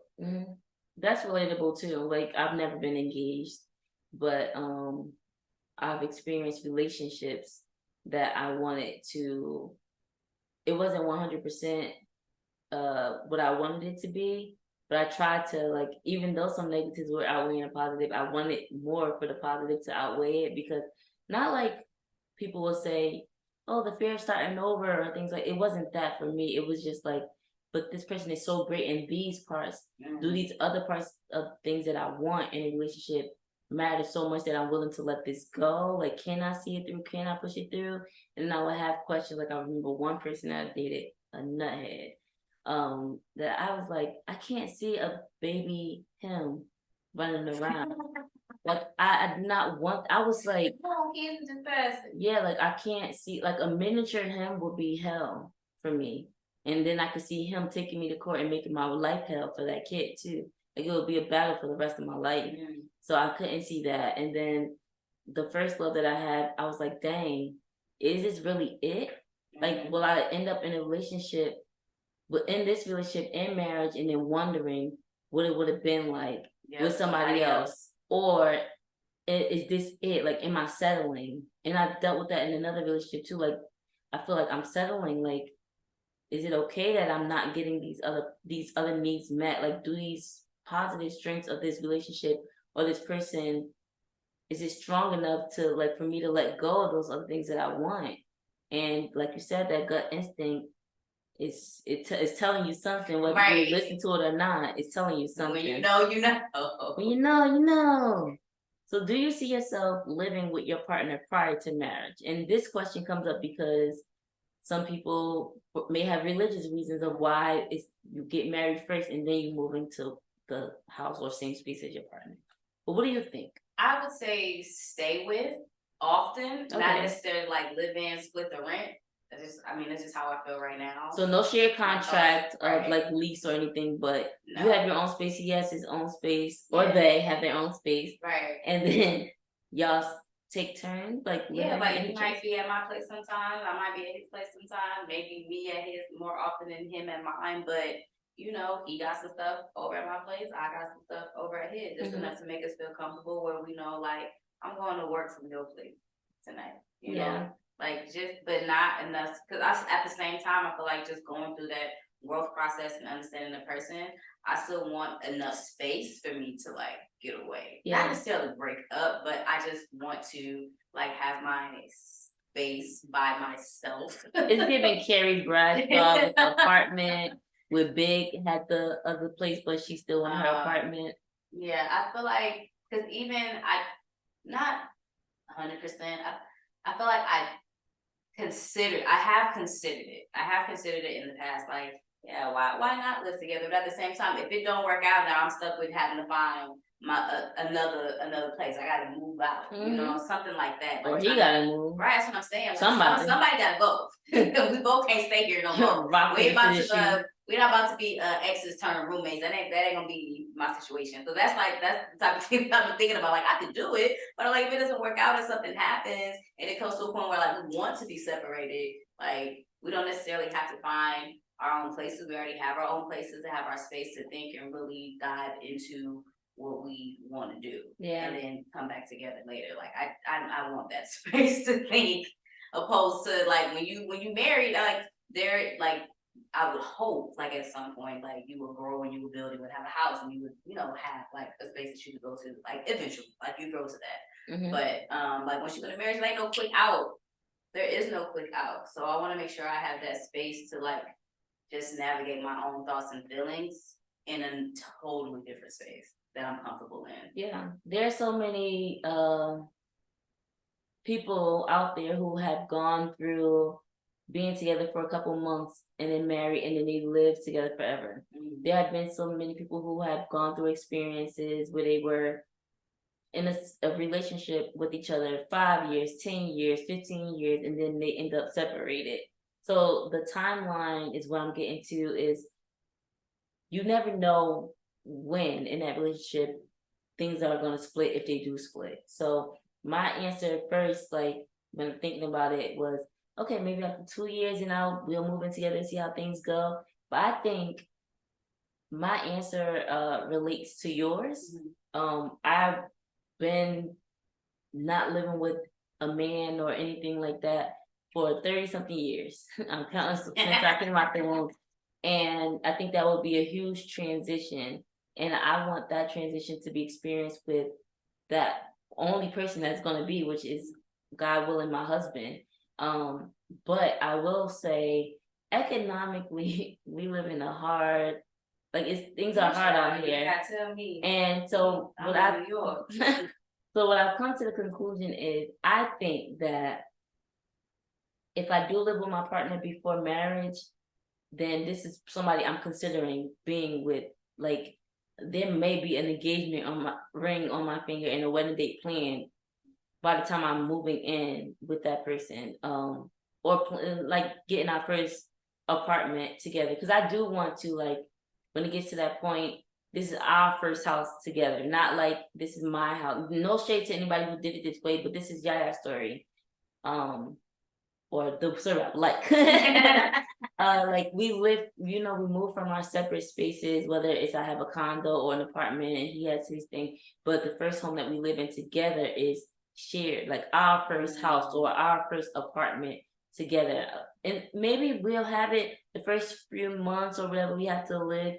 That's relatable too. Like I've never been engaged, but I've experienced relationships that I wanted to. It wasn't 100% what I wanted it to be, but I tried to, like, even though some negatives were outweighing the positive, I wanted more for the positive to outweigh it, because not like people will say, oh, the fear of starting over or things like, it wasn't that for me. It was just like, but this person is so great in these parts. Do these other parts of things that I want in a relationship matter so much that I'm willing to let this go? Like, can I see it through? Can I push it through? And then I would have questions. Like, I remember one person that I dated, a nuthead, that I was like, I can't see a baby him running around. Like I did not want. I was like, no, he's just passing. Yeah, like I can't see, like a miniature him would be hell for me, and then I could see him taking me to court and making my life hell for that kid too. Like it would be a battle for the rest of my life. So I couldn't see that. And then the first love that I had, I was like, dang, is this really it? Like, will I end up in a relationship, in this relationship, in marriage, and then wondering what it would have been like with somebody else? Or is this it? Like, am I settling? And I've dealt with that in another relationship too. Like, I feel like I'm settling. Like, is it okay that I'm not getting these other needs met? Like, do these positive strengths of this relationship or this person, is it strong enough to, like, for me to let go of those other things that I want? And like you said, that gut instinct is telling you something, whether you listen to it or not. It's telling you something. When you know, you know. When you know, you know. So do you see yourself living with your partner prior to marriage? And this question comes up because some people may have religious reasons of why you get married first and then you move into the house or same space as your partner. But what do you think? I would say stay with often, not necessarily like live in, split the rent. That's just how I feel right now. So no shared contract of like lease or anything, but you have your own space. He has his own space, or they have their own space, right? And then y'all take turns, like like you might be at my place sometimes. I might be at his place sometimes. Maybe me at his more often than him at mine. But you know, he got some stuff over at my place, I got some stuff over at his, just enough to make us feel comfortable where we know, like, I'm going to work from your place tonight, you know? Like, just, but not enough, because at the same time, I feel like just going through that growth process and understanding the person, I still want enough space for me to, like, get away. Not necessarily break up, but I just want to, like, have my space by myself. It's giving Carrie Bradshaw with the apartment with Big had the other place, but she still in her apartment. Yeah, I feel like, because even not 100%, I feel like I have considered it. I have considered it in the past, like, yeah, why not live together? But at the same time, if it don't work out, now I'm stuck with having to find my another place. I gotta move out, you know, something like that. Like, or he gotta move. Right, that's what I'm saying. Like, somebody gotta go. We both can't stay here no more. We're not about to be exes turn roommates. That ain't gonna be my situation. So that's the type of thing I've been thinking about. Like, I could do it, but like, if it doesn't work out or something happens and it comes to a point where, like, we want to be separated, like, we don't necessarily have to find our own places. We already have our own places to have our space to think and really dive into what we want to do. And then come back together later. Like, I want that space to think, opposed to, like, when you married, like, there, like, I would hope, like, at some point, like, you would grow and you would build, you would have a house, and you would, you know, have, like, a space that you could go to, like, eventually, like, you grow to that. But like, once you go to marriage, there ain't no quick out. There is no quick out. So I want to make sure I have that space to, like, just navigate my own thoughts and feelings in a totally different space that I'm comfortable in. Yeah, there are so many people out there who have gone through being together for a couple months and then married and then they live together forever. There have been so many people who have gone through experiences where they were in a relationship with each other 5 years, 10 years, 15 years, and then they end up separated. So the timeline is what I'm getting to is you never know when in that relationship things are going to split if they do split. So my answer first, like when I'm thinking about it, was okay, maybe after 2 years, we'll move in together and see how things go. But I think my answer relates to yours. I've been not living with a man or anything like that for 30 something years. I'm counting since I came out the womb. And I think that would be a huge transition. And I want that transition to be experienced with that only person that's going to be, which is God willing, my husband. But I will say, economically, we live in a hard, things are hard out here. Yeah, tell me. And so what I've come to the conclusion is, I think that if I do live with my partner before marriage, then this is somebody I'm considering being with. Like, there may be an engagement on my ring on my finger and a wedding date planned by the time I'm moving in with that person, or getting our first apartment together. Because I do want to, like, when it gets to that point, this is our first house together, not like this is my house. No shade to anybody who did it this way, but this is Yaya's story. Or the story I like. Like, we live, we move from our separate spaces, whether it's I have a condo or an apartment and he has his thing, but the first home that we live in together is shared, like our first house or our first apartment together. And maybe we'll have it the first few months or whatever we have to live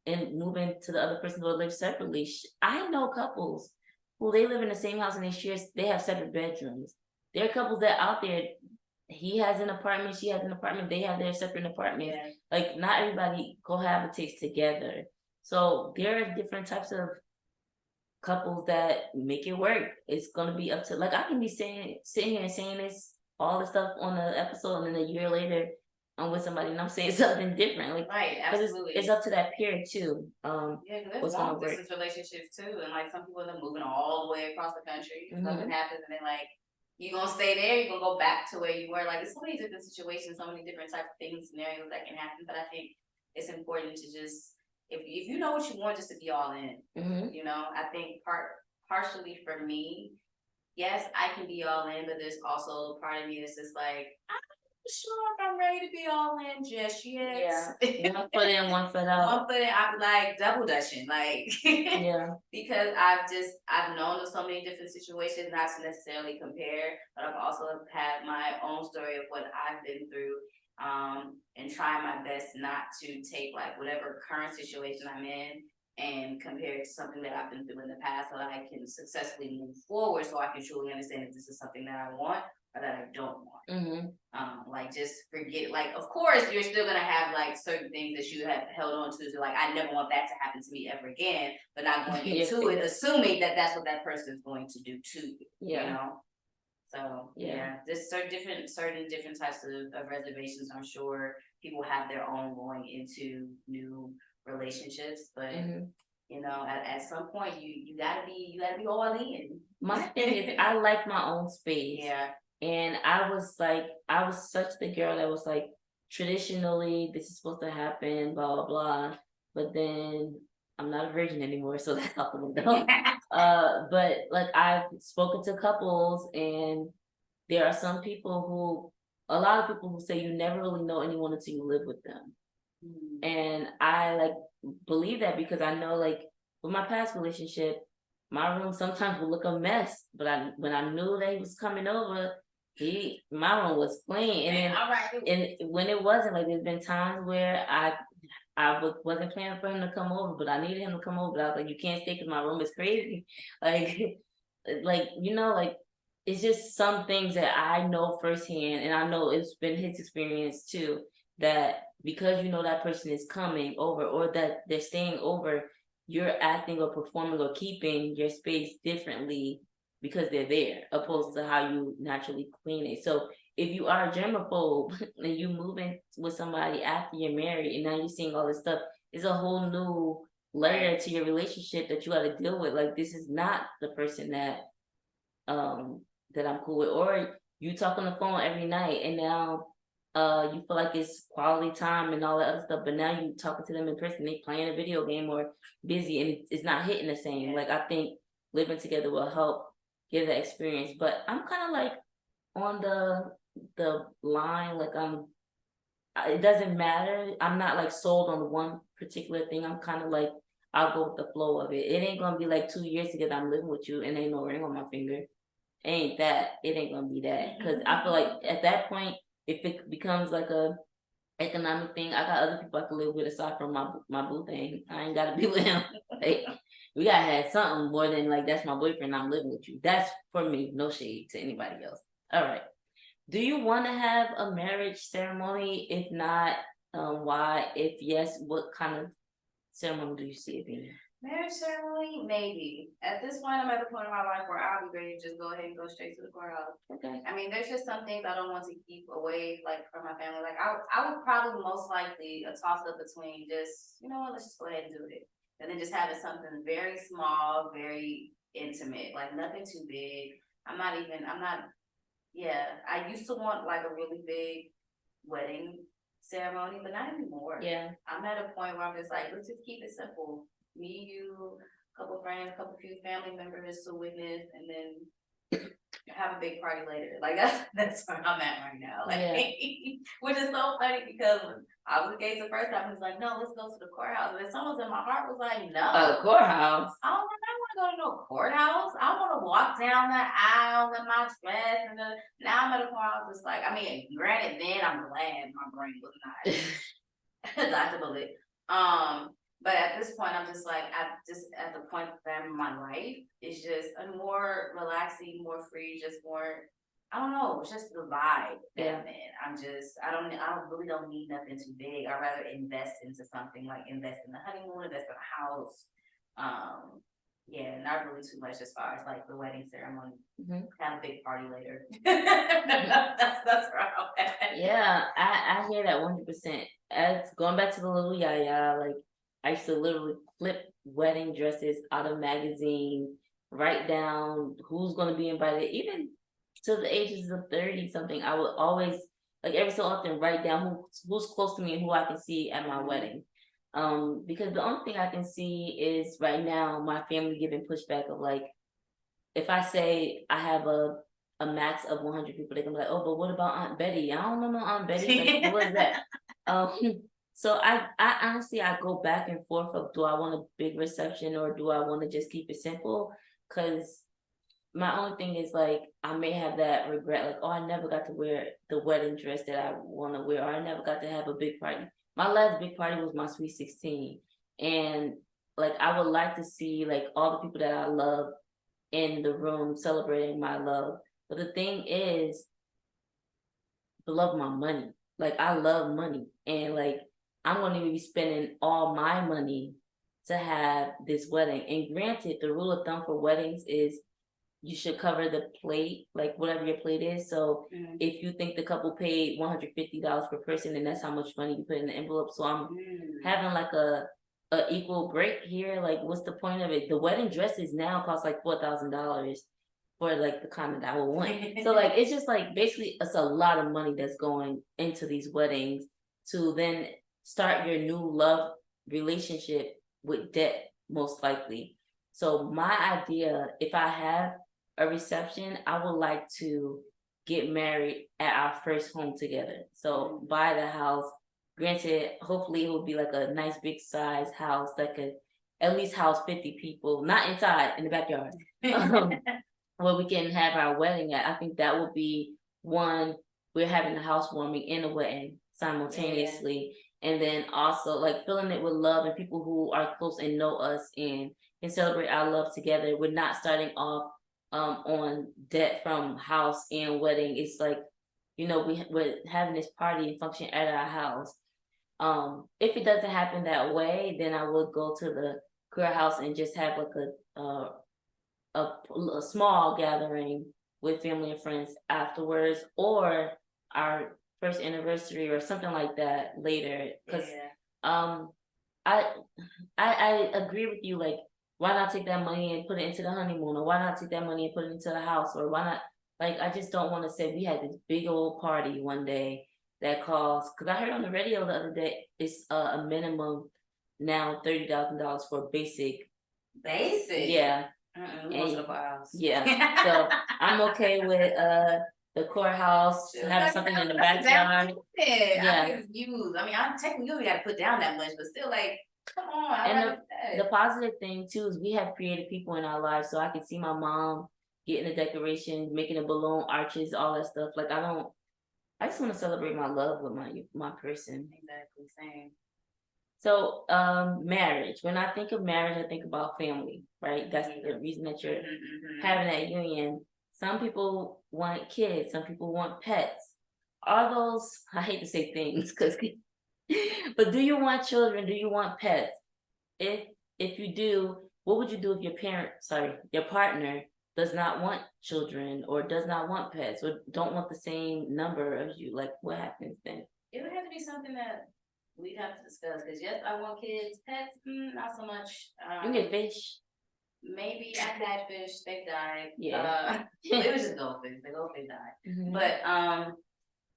and move into the other person will live separately. I know couples who they live in the same house and they have separate bedrooms. There are couples that out there, he has an apartment, she has an apartment, they have their separate apartments. Yeah. Like, not everybody cohabitates together. So there are different types of couples that make it work. It's gonna be up to, like, I can be sitting here and saying this all the stuff on the episode, and then a year later I'm with somebody and I'm saying something different. Like, right, absolutely. It's up to that period too. Yeah, because there's long distance relationships too, and like some people are moving all the way across the country. Something happens, and then like, you gonna stay there, you gonna go back to where you were. Like, there's so many different situations, so many different type of things, scenarios that can happen. But I think it's important to just, if you know what you want, just to be all in. You know, I think partially for me, yes, I can be all in, but there's also a part of me that's just like, sure if I'm ready to be all in just yet. Yeah. One foot in, one foot out. One foot in, I'm like double dutching, like Yeah. because I've known of so many different situations, not to necessarily compare, but I've also had my own story of what I've been through. And trying my best not to take like whatever current situation I'm in and compare it to something that I've been through in the past so that I can successfully move forward so I can truly understand if this is something that I want or that I don't want. Mm-hmm. Like just forget, like of course you're still gonna have like certain things that you have held on to, so like I never want that to happen to me ever again, but not going into it assuming that that's what that person is going to do to you, you know? So yeah, there's certain different types of reservations. I'm sure people have their own going into new relationships, but you know, at some point you gotta be all in. My thing is I like my own space. Yeah. And I was such the girl that was like, traditionally, this is supposed to happen, blah, blah, blah. But then I'm not a virgin anymore, so that's out the window. But like I've spoken to couples, and there are some people a lot of people who say you never really know anyone until you live with them. And I like believe that because I know like with my past relationship, my room sometimes would look a mess, but when I knew that he was coming over, my room was clean. And then and when it wasn't, like there's been times where wasn't planning for him to come over, but I needed him to come over. But I was like, you can't stay because my room is crazy. Like, like you know, like it's just some things that I know firsthand, and I know it's been his experience too. That because you know that person is coming over, or that they're staying over, you're acting or performing or keeping your space differently because they're there, opposed to how you naturally clean it. So if you are a germaphobe and you move in with somebody after you're married and now you're seeing all this stuff, it's a whole new layer to your relationship that you got to deal with. Like this is not the person that that I'm cool with. Or you talk on the phone every night and now you feel like it's quality time and all that other stuff, but now you talking to them in person, they playing a video game or busy, and it's not hitting the same. Like I think living together will help give that experience. But I'm kind of like on the line, like it doesn't matter. I'm not like sold on one particular thing. I'm kind of like I'll go with the flow of it. It ain't gonna be like 2 years together I'm living with you and ain't no ring on my finger. Ain't that? It ain't gonna be that, because I feel like at that point, if it becomes like a economic thing, I got other people I can live with aside from my boo thing. I ain't gotta be with him. Like, we gotta have something more than like that's my boyfriend, I'm living with you. That's for me. No shade to anybody else. All right. Do you want to have a marriage ceremony? If not, why? If yes, what kind of ceremony do you see it being? Marriage ceremony, maybe. At this point, I'm at the point in my life where I'll be ready to just go ahead and go straight to the courthouse. Okay. I mean, there's just some things I don't want to keep away, like from my family. Like I would probably most likely a toss up between just, you know what, let's just go ahead and do it, and then just having something very small, very intimate, like nothing too big. I'm not. Yeah, I used to want like a really big wedding ceremony, but not anymore. Yeah. I'm at a point where I'm just like, let's just keep it simple. Me, you, a couple friends, few family members to witness, and then have a big party later. Like that's where I'm at right now. Like, which is so funny because I was engaged the first time. He was like, "No, let's go to the courthouse." And then someone in my heart was like, "No, the courthouse." I don't want to go to no courthouse. I want to walk down the aisle in my dress, and then now I'm at a courthouse. It's like, I mean, granted, then I'm glad my brain was not dodgeable it. But at this point, I'm just like, just at the point that I'm in my life, it's just a more relaxing, more free, just more, I don't know, it's just the vibe. Yeah. I really don't need nothing too big. I'd rather invest into something, like invest in the honeymoon, invest in a house. Yeah, not really too much as far as like the wedding ceremony. Have a big party later. that's where I'm at. Yeah, I hear that 100%. As going back to the little Yaya, like I used to literally flip wedding dresses out of magazines, write down who's going to be invited, even to the ages of 30 something. I would always, like every so often, write down who's close to me and who I can see at my wedding. Because the only thing I can see is right now my family giving pushback of like, if I say I have a a max of 100 people, they can be like, oh, but what about Aunt Betty? I don't know no Aunt Betty. Like, what is that? So I honestly, I go back and forth of, do I want a big reception or do I want to just keep it simple? Because my only thing is, like, I may have that regret, like, oh, I never got to wear the wedding dress that I want to wear, or I never got to have a big party. My last big party was my sweet 16, and like, I would like to see like all the people that I love in the room celebrating my love. But the thing is, I love my money. Like, I love money, and like, I'm going to be spending all my money to have this wedding. And granted, the rule of thumb for weddings is you should cover the plate, like whatever your plate is. So if you think the couple paid $150 per person, then that's how much money you put in the envelope. So I'm having like a equal break here. Like, what's the point of it? The wedding dresses now cost like $4,000 for like the kind that I would want. So like, it's just like, basically it's a lot of money that's going into these weddings to then start your new love relationship with debt, most likely. So my idea, if I have a reception, I would like to get married at our first home together. So buy the house. Granted, hopefully it will be like a nice big size house that could at least house 50 people, not inside, in the backyard. Where we can have our wedding at. I think that would be one. We're having a housewarming and a wedding simultaneously. And then also like filling it with love and people who are close and know us and can celebrate our love together. We're not starting off on debt from house and wedding. It's like, we're having this party and function at our house. If it doesn't happen that way, then I would go to the queer house and just have like a small gathering with family and friends afterwards, or our first anniversary or something like that later. Because I agree with you. Like, why not take that money and put it into the honeymoon, or why not take that money and put it into the house, or why not? Like, I just don't want to say we had this big old party one day that costs. Because I heard on the radio the other day, it's a minimum now $30,000 for basic. Basic. Yeah. Yeah. So I'm okay with the courthouse, have something in the backyard. Yeah. I mean, I'm technically you got to put down that much, but still, like, come on. And the positive thing too is we have creative people in our lives, so I can see my mom getting the decorations, making the balloon arches, all that stuff. Like, I just want to celebrate my love with my person. Exactly, same. So, marriage. When I think of marriage, I think about family, right? That's the reason that you're having that union. Some people want kids. Some people want pets. Are those, I hate to say things, but do you want children? Do you want pets? If you do, what would you do if your partner does not want children or does not want pets or don't want the same number as you? Like, what happens then? It would have to be something that we'd have to discuss, because yes, I want kids. Pets, not so much. You can get fish. Maybe I had fish. They died. Yeah. It was just goldfish. The goldfish died. But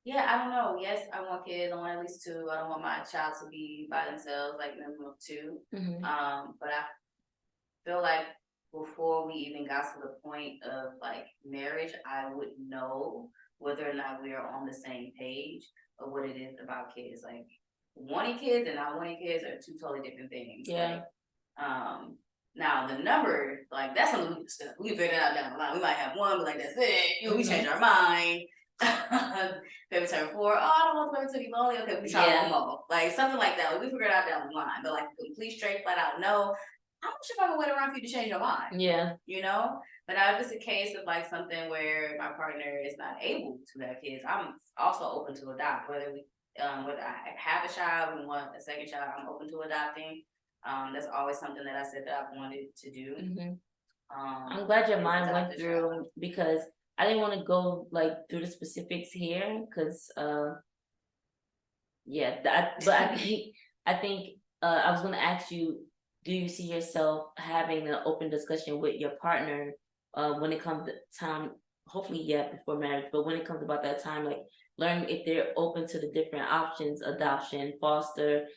yeah, I don't know. Yes, I want kids. I want at least two. I don't want my child to be by themselves, like minimum of two. But I feel like before we even got to the point of like marriage, I would know whether or not we are on the same page of what it is about kids. Like, wanting kids and not wanting kids are two totally different things. Yeah. Like, now the number, like, that's something we can discuss. We can figure it out down the line. We might have one, but like, that's it. We change our mind. Baby turn 4. Oh, I don't want the baby to be lonely. Okay, we try one more. Like, something like that. Like, we figure it out down the line. But like, complete straight flat out no. I'm not sure if I can wait around for you to change your mind. Yeah. But if it's a case of like something where my partner is not able to have kids, I'm also open to adopt. Whether I have a child and want a second child, I'm open to adopting. That's always something that I said that I've wanted to do. I'm glad your mind went through, because I didn't want to go like through the specifics here, because I think I was going to ask you, do you see yourself having an open discussion with your partner when it comes to time? Hopefully, before marriage, but when it comes about that time, like, learn if they're open to the different options: adoption, foster,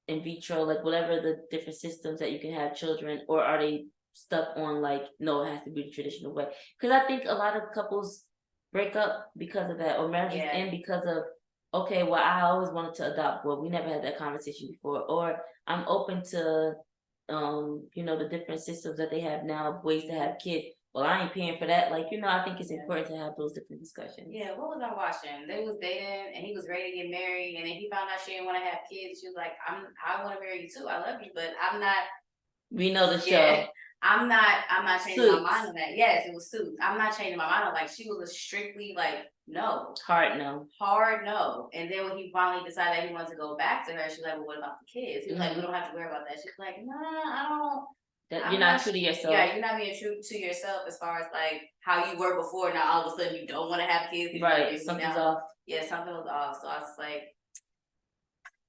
in vitro, like whatever the different systems that you can have children, or are they stuck on like, no, it has to be the traditional way. Because I think a lot of couples break up because of that, or marriages end because of, okay, well, I always wanted to adopt, well, we never had that conversation before, or I'm open to, the different systems that they have now, ways to have kids. Well, I ain't paying for that. Like, I think it's important to have those different discussions. Yeah, what was I watching? They was dating and he was ready to get married, and then he found out she didn't want to have kids. She was like, I want to marry you too. I love you, but I'm not. We know the show. I'm not changing my mind on that. Yes, it was Suits. I'm not changing my mind on, like, she was a strictly like no. Hard no. Hard no. And then when he finally decided that he wanted to go back to her, she's like, well, what about the kids? He was like, we don't have to worry about that. She's like, no, I don't. You're not true to yourself. Yeah, you're not being true to yourself as far as like how you were before. Now all of a sudden you don't want to have kids. Right, something's off. Yeah, something was off. So I was like,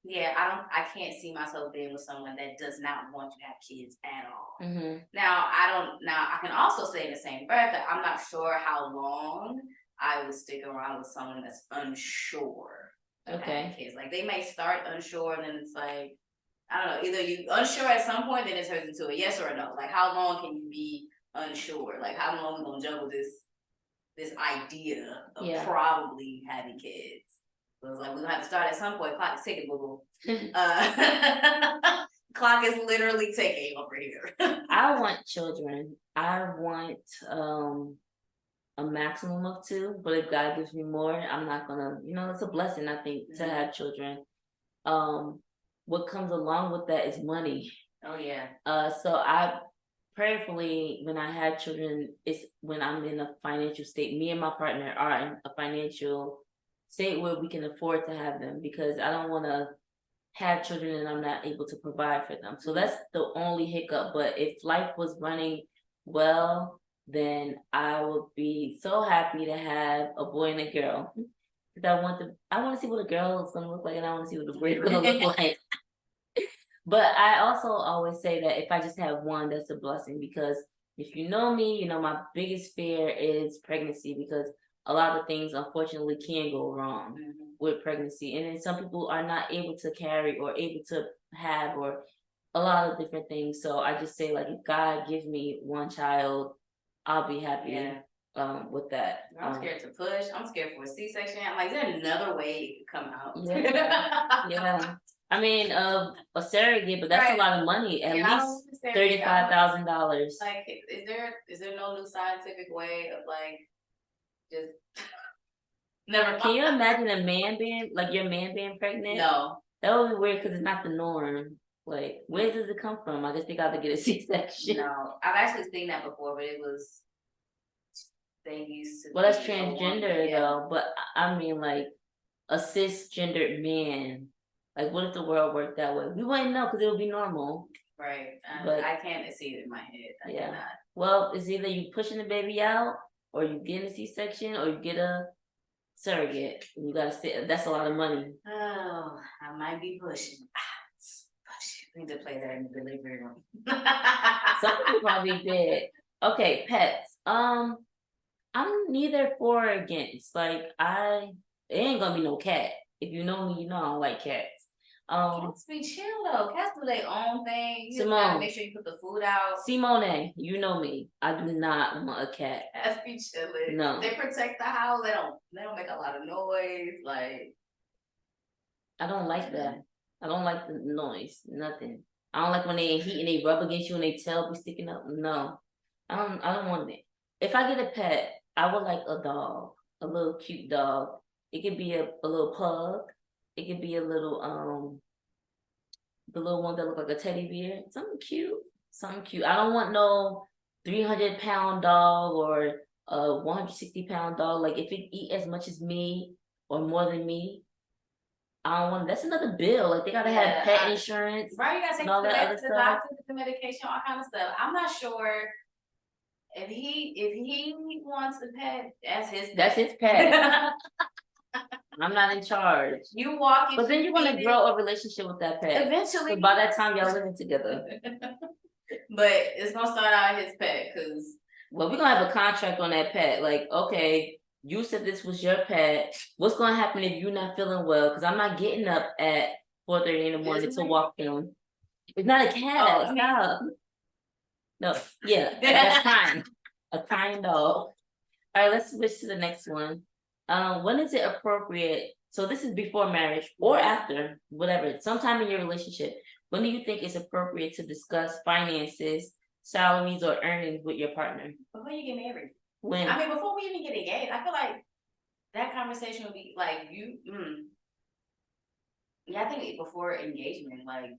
yeah, I can't see myself being with someone that does not want to have kids at all. Mm-hmm. Now I can also say in the same breath that I'm not sure how long I would stick around with someone that's unsure of having kids. Like, they may start unsure and then it's like, I don't know, either you unsure at some point, then it turns into a yes or a no. Like, how long can you be unsure? Like, how long are we gonna juggle this idea of probably having kids? So it's like, we're gonna have to start at some point. Clock is ticking, boo boo. Clock is literally ticking over here. I want children. I want a maximum of 2, but if God gives me more, I'm not gonna, it's a blessing, I think, to have children. What comes along with that is money. Oh yeah. So I prayerfully, when I have children, it's when I'm in a financial state. Me and my partner are in a financial state where we can afford to have them, because I don't want to have children and I'm not able to provide for them. So that's the only hiccup. But if life was running well, then I would be so happy to have a boy and a girl. Because I want to see what a girl is going to look like, and I want to see what a boy is going to look like. But I also always say that if I just have one, that's a blessing, because if you know me, my biggest fear is pregnancy, because a lot of things unfortunately can go wrong with pregnancy. And then some people are not able to carry or able to have, or a lot of different things. So I just say, like, if God gives me one child, I'll be happy with that. I'm scared to push. I'm scared for a C-section. I'm like, is there another way it could come out? Yeah. I mean, a surrogate, but that's a lot of money. At least $35,000. Like, is there no new scientific way of, like, just never? Can you imagine a man being pregnant? No, that would be weird, because it's not the norm. Like, where does it come from? I guess they got to get a C-section. No, I've actually seen that before, but it was, they used to. Well, that's transgender though. But I mean, like, a cisgendered man. Like, what if the world worked that way? We wouldn't know, because it would be normal. Right. But I can't see it in my head. I cannot. Well, it's either you pushing the baby out, or you get a C-section, or you get a surrogate. You gotta sit. That's a lot of money. Oh, I might be pushing. We need to play that in the delivery room. Some people probably did. Okay, pets. I'm neither for or against. Like, it ain't gonna be no cat. If you know me, you know I don't like cats. Cats be chill though. Cats do their own thing. You Simone, gotta make sure you put the food out. Simone, you know me. I do not want a cat. Cats be chilling. No. They protect the house. They don't make a lot of noise. Like, I don't like that. I don't like the noise. Nothing. I don't like when they heat and they rub against you and they tail be sticking up. No. I don't want it. If I get a pet, I would like a dog. A little cute dog. It could be a little pug. It could be a little the little one that look like a teddy bear. Something cute. I don't want no 300-pound dog or a 160-pound dog. Like, if it eat as much as me or more than me, I don't want. That's another bill. Like, they gotta have pet insurance. Right, you gotta take all that other the stuff. doctor, the medication, all kind of stuff. I'm not sure if he wants a pet. That's his pet. I'm not in charge. You walk, but then you want to grow a relationship with that pet. Eventually, by that time, y'all living together. But it's gonna start out his pet, because we're gonna have a contract on that pet. Like, okay, you said this was your pet. What's gonna happen if you're not feeling well? Because I'm not getting up at 4:30 in the morning to walk him. It's not a cat. Stop. No, yeah, that's fine. A crying dog. All right, let's switch to the next one. When is it appropriate? So this is before marriage or after, whatever. Sometime in your relationship, when do you think it's appropriate to discuss finances, salaries, or earnings with your partner? Before you get married. When? I mean, before we even get engaged, I feel like that conversation would be like you. Yeah, I think before engagement, like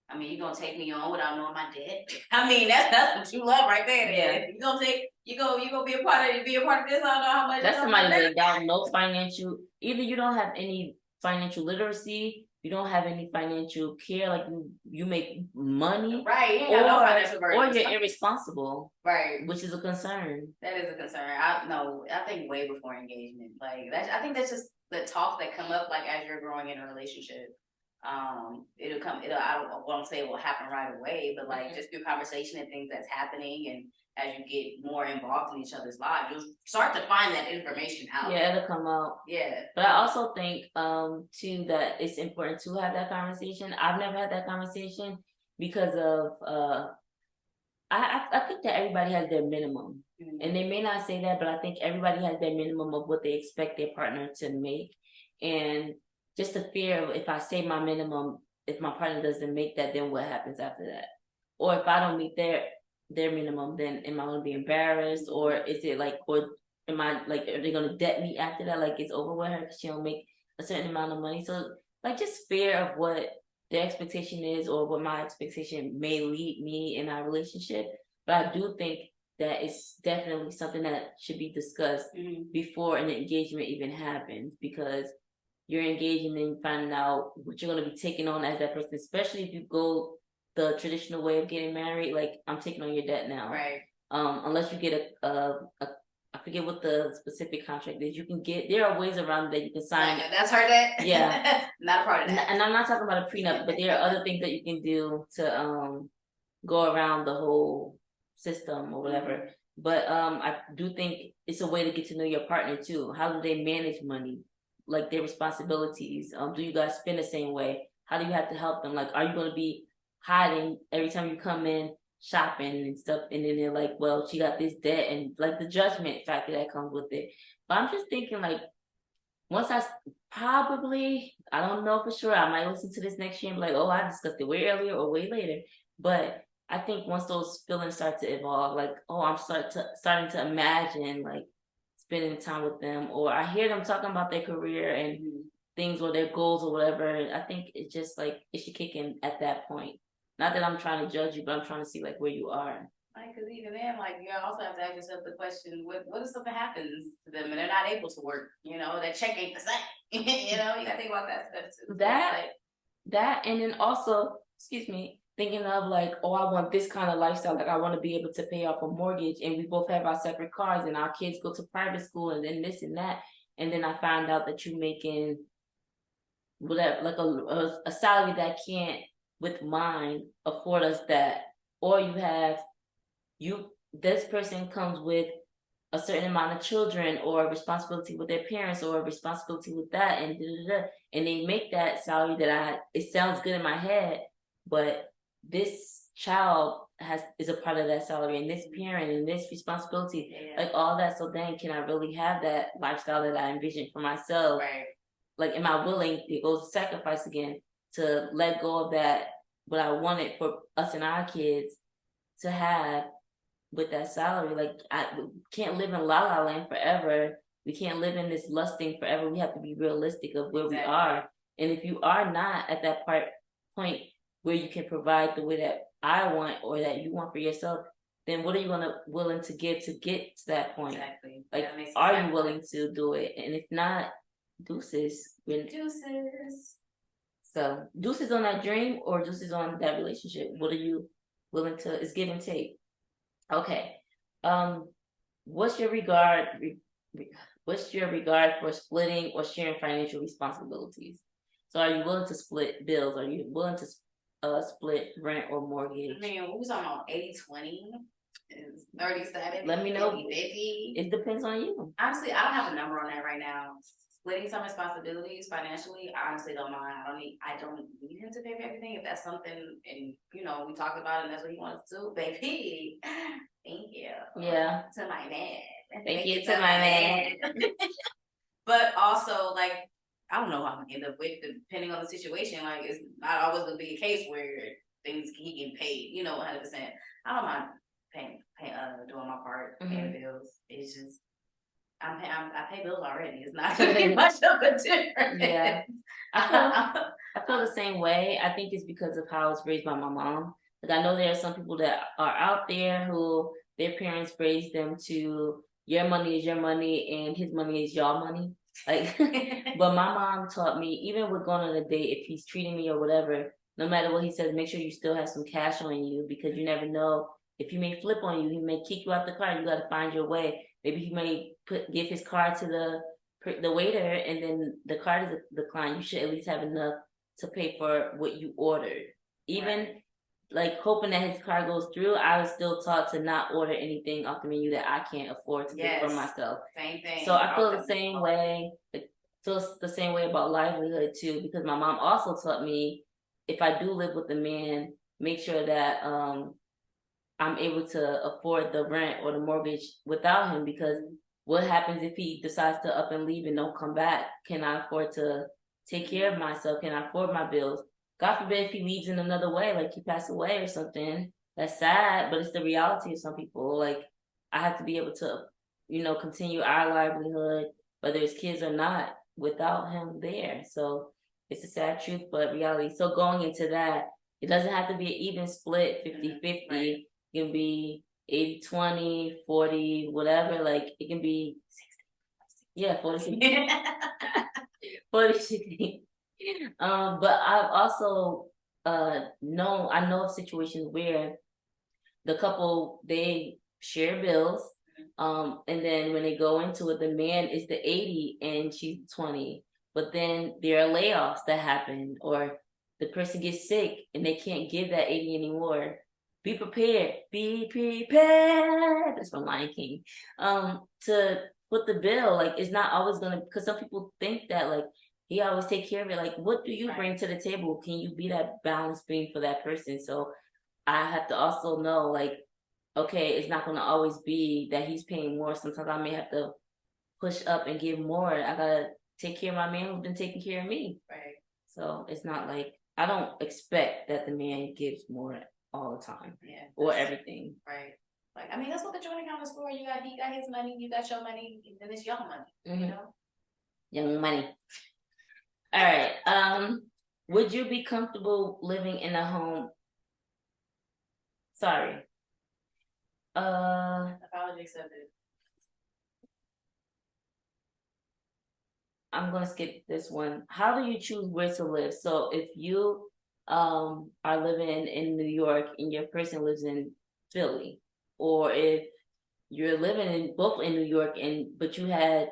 I mean, you gonna take me on without knowing my debt? I mean, that's what you love right there. Yeah. You gonna be a part of this. I don't know how much. That's somebody that got no financial. Either you don't have any financial literacy, you don't have any financial care, like you make money, right? You ain't got no financial burden. Or you're irresponsible, right? Which is a concern. That is a concern. I think way before engagement, like that. I think that's just the talk that come up like as you're growing in a relationship. I won't say it will happen right away, but like just through conversation and things that's happening, and as you get more involved in each other's lives, you'll start to find that information out. Yeah, it'll come out. Yeah. But I also think too that it's important to have that conversation. I've never had that conversation because of I think that everybody has their minimum. Mm-hmm. And they may not say that, but I think everybody has their minimum of what they expect their partner to make. And just the fear of if I say my minimum, if my partner doesn't make that, then what happens after that? Or if I don't meet their minimum, then am I gonna be embarrassed? Or is it like, or am I like, are they gonna debt me after that? Like it's over with her because she don't make a certain amount of money. So like just fear of what their expectation is or what my expectation may lead me in our relationship. But I do think that it's definitely something that should be discussed before an engagement even happens, because you're engaging and finding out what you're going to be taking on as that person, especially if you go the traditional way of getting married. Like, I'm taking on your debt now. Right. Unless you get I forget what the specific contract is. You can get, there are ways around that you can sign. That's her debt? Yeah. Not a part of that. And I'm not talking about a prenup, but there are other things that you can do to go around the whole system or whatever. But I do think it's a way to get to know your partner too. How do they manage money? Like their responsibilities. Do you guys spend the same way? How do you have to help them? Like, are you going to be hiding every time you come in shopping and stuff? And then they're like, well, she got this debt, and like the judgment factor that comes with it. But I'm just thinking, like, once I don't know for sure. I might listen to this next year and be like, oh, I discussed it way earlier or way later. But I think once those feelings start to evolve, like, oh, I'm starting to imagine like spending time with them, or I hear them talking about their career and things or their goals or whatever. I think it's just like it should kick in at that point. Not that I'm trying to judge you, but I'm trying to see like where you are. Like, because even then, like, you also have to ask yourself the question: what if something happens to them and they're not able to work? You know, that check ain't the same. You know, you gotta think about that stuff too. That, and then also, thinking of like, oh, I want this kind of lifestyle. Like, I want to be able to pay off a mortgage, and we both have our separate cars, and our kids go to private school, and then this and that. And then I find out that you're making whatever, like a salary that can't, with mine, afford us that. Or this person comes with a certain amount of children, or a responsibility with their parents, or a responsibility with that, and and they make that salary that it sounds good in my head, but this child is a part of that salary, and this parent and this responsibility, like all that. So then, can I really have that lifestyle that I envisioned for myself? Right. Like, am I willing to go to sacrifice again to let go of that, what I wanted for us and our kids to have with that salary? Like, we can't live in la la land forever. We can't live in this lusting forever. We have to be realistic of where we are. And if you are not at that point where you can provide the way that I want or that you want for yourself, then what are you willing to give to get to that point? Exactly. Like, are you willing to do it? And if not, deuces. Deuces. So, deuces on that dream or deuces on that relationship? What are you willing to? It's give and take. Okay. What's your regard for splitting or sharing financial responsibilities? So, are you willing to split bills? Are you willing to split rent or mortgage? I mean, we was talking about 80-20. Is 30-70. Let me know. 50-50. It depends on you. Honestly, I don't have a number on that right now. splitting some responsibilities financially, I honestly don't mind. I don't need him to pay for everything. If that's something, and we talked about it and that's what he wants to do, baby. Thank you. Yeah. To my man. Thank you to my man. But also, like, I don't know how I'm gonna end up with, depending on the situation. Like, it's not always gonna be a case where he getting paid, 100%. I don't mind doing my part, paying bills. It's just I pay bills already. It's not gonna be much of a difference. Yeah, I feel the same way. I think it's because of how I was raised by my mom. Like I know there are some people that are out there who their parents raised them to your money is your money and his money is your money. Like, but my mom taught me, even with going on a date, if he's treating me or whatever, no matter what he says, make sure you still have some cash on you because you never know if he may flip on you, he may kick you out the car. You got to find your way. Maybe he may give his card to the waiter, and then the card is declined. You should at least have enough to pay for what you ordered. Even like hoping that his card goes through, I was still taught to not order anything off the menu that I can't afford to pay for myself. Same thing. So I feel the same way. Feels the same way about livelihood too, because my mom also taught me if I do live with a man, make sure that I'm able to afford the rent or the mortgage without him, because what happens if he decides to up and leave and don't come back? Can I afford to take care of myself? Can I afford my bills? God forbid if he leaves in another way, like he passed away or something. That's sad, but it's the reality of some people. Like I have to be able to, continue our livelihood, whether it's kids or not, without him there. So it's a sad truth, but reality. So going into that, it doesn't have to be an even split, 50-50. Right. It can be 80-20, 40, whatever. Like it can be 60. Yeah, 40, 40, 60. But I've also I know of situations where the couple they share bills, and then when they go into it, the man is the 80 and she's 20. But then there are layoffs that happen, or the person gets sick and they can't give that 80 anymore. Be prepared. Be prepared. That's from Lion King. To put the bill, like it's not always gonna, because some people think that like he always take care of it. Like, what do you bring to the table? Can you be that balance being for that person? So I have to also know, like, okay, it's not gonna always be that he's paying more. Sometimes I may have to push up and give more. I gotta take care of my man who's been taking care of me. Right. So it's not like I don't expect that the man gives more all the time. Yeah. Or everything. Right. Like, I mean, that's what the joint account is for. He got his money, you got your money, and it's your money, Young money. All right. Would you be comfortable living in a home? Sorry. Apology accepted. I'm gonna skip this one. How do you choose where to live? So if you are living in New York and your person lives in Philly, or if you're living in both in New York but you had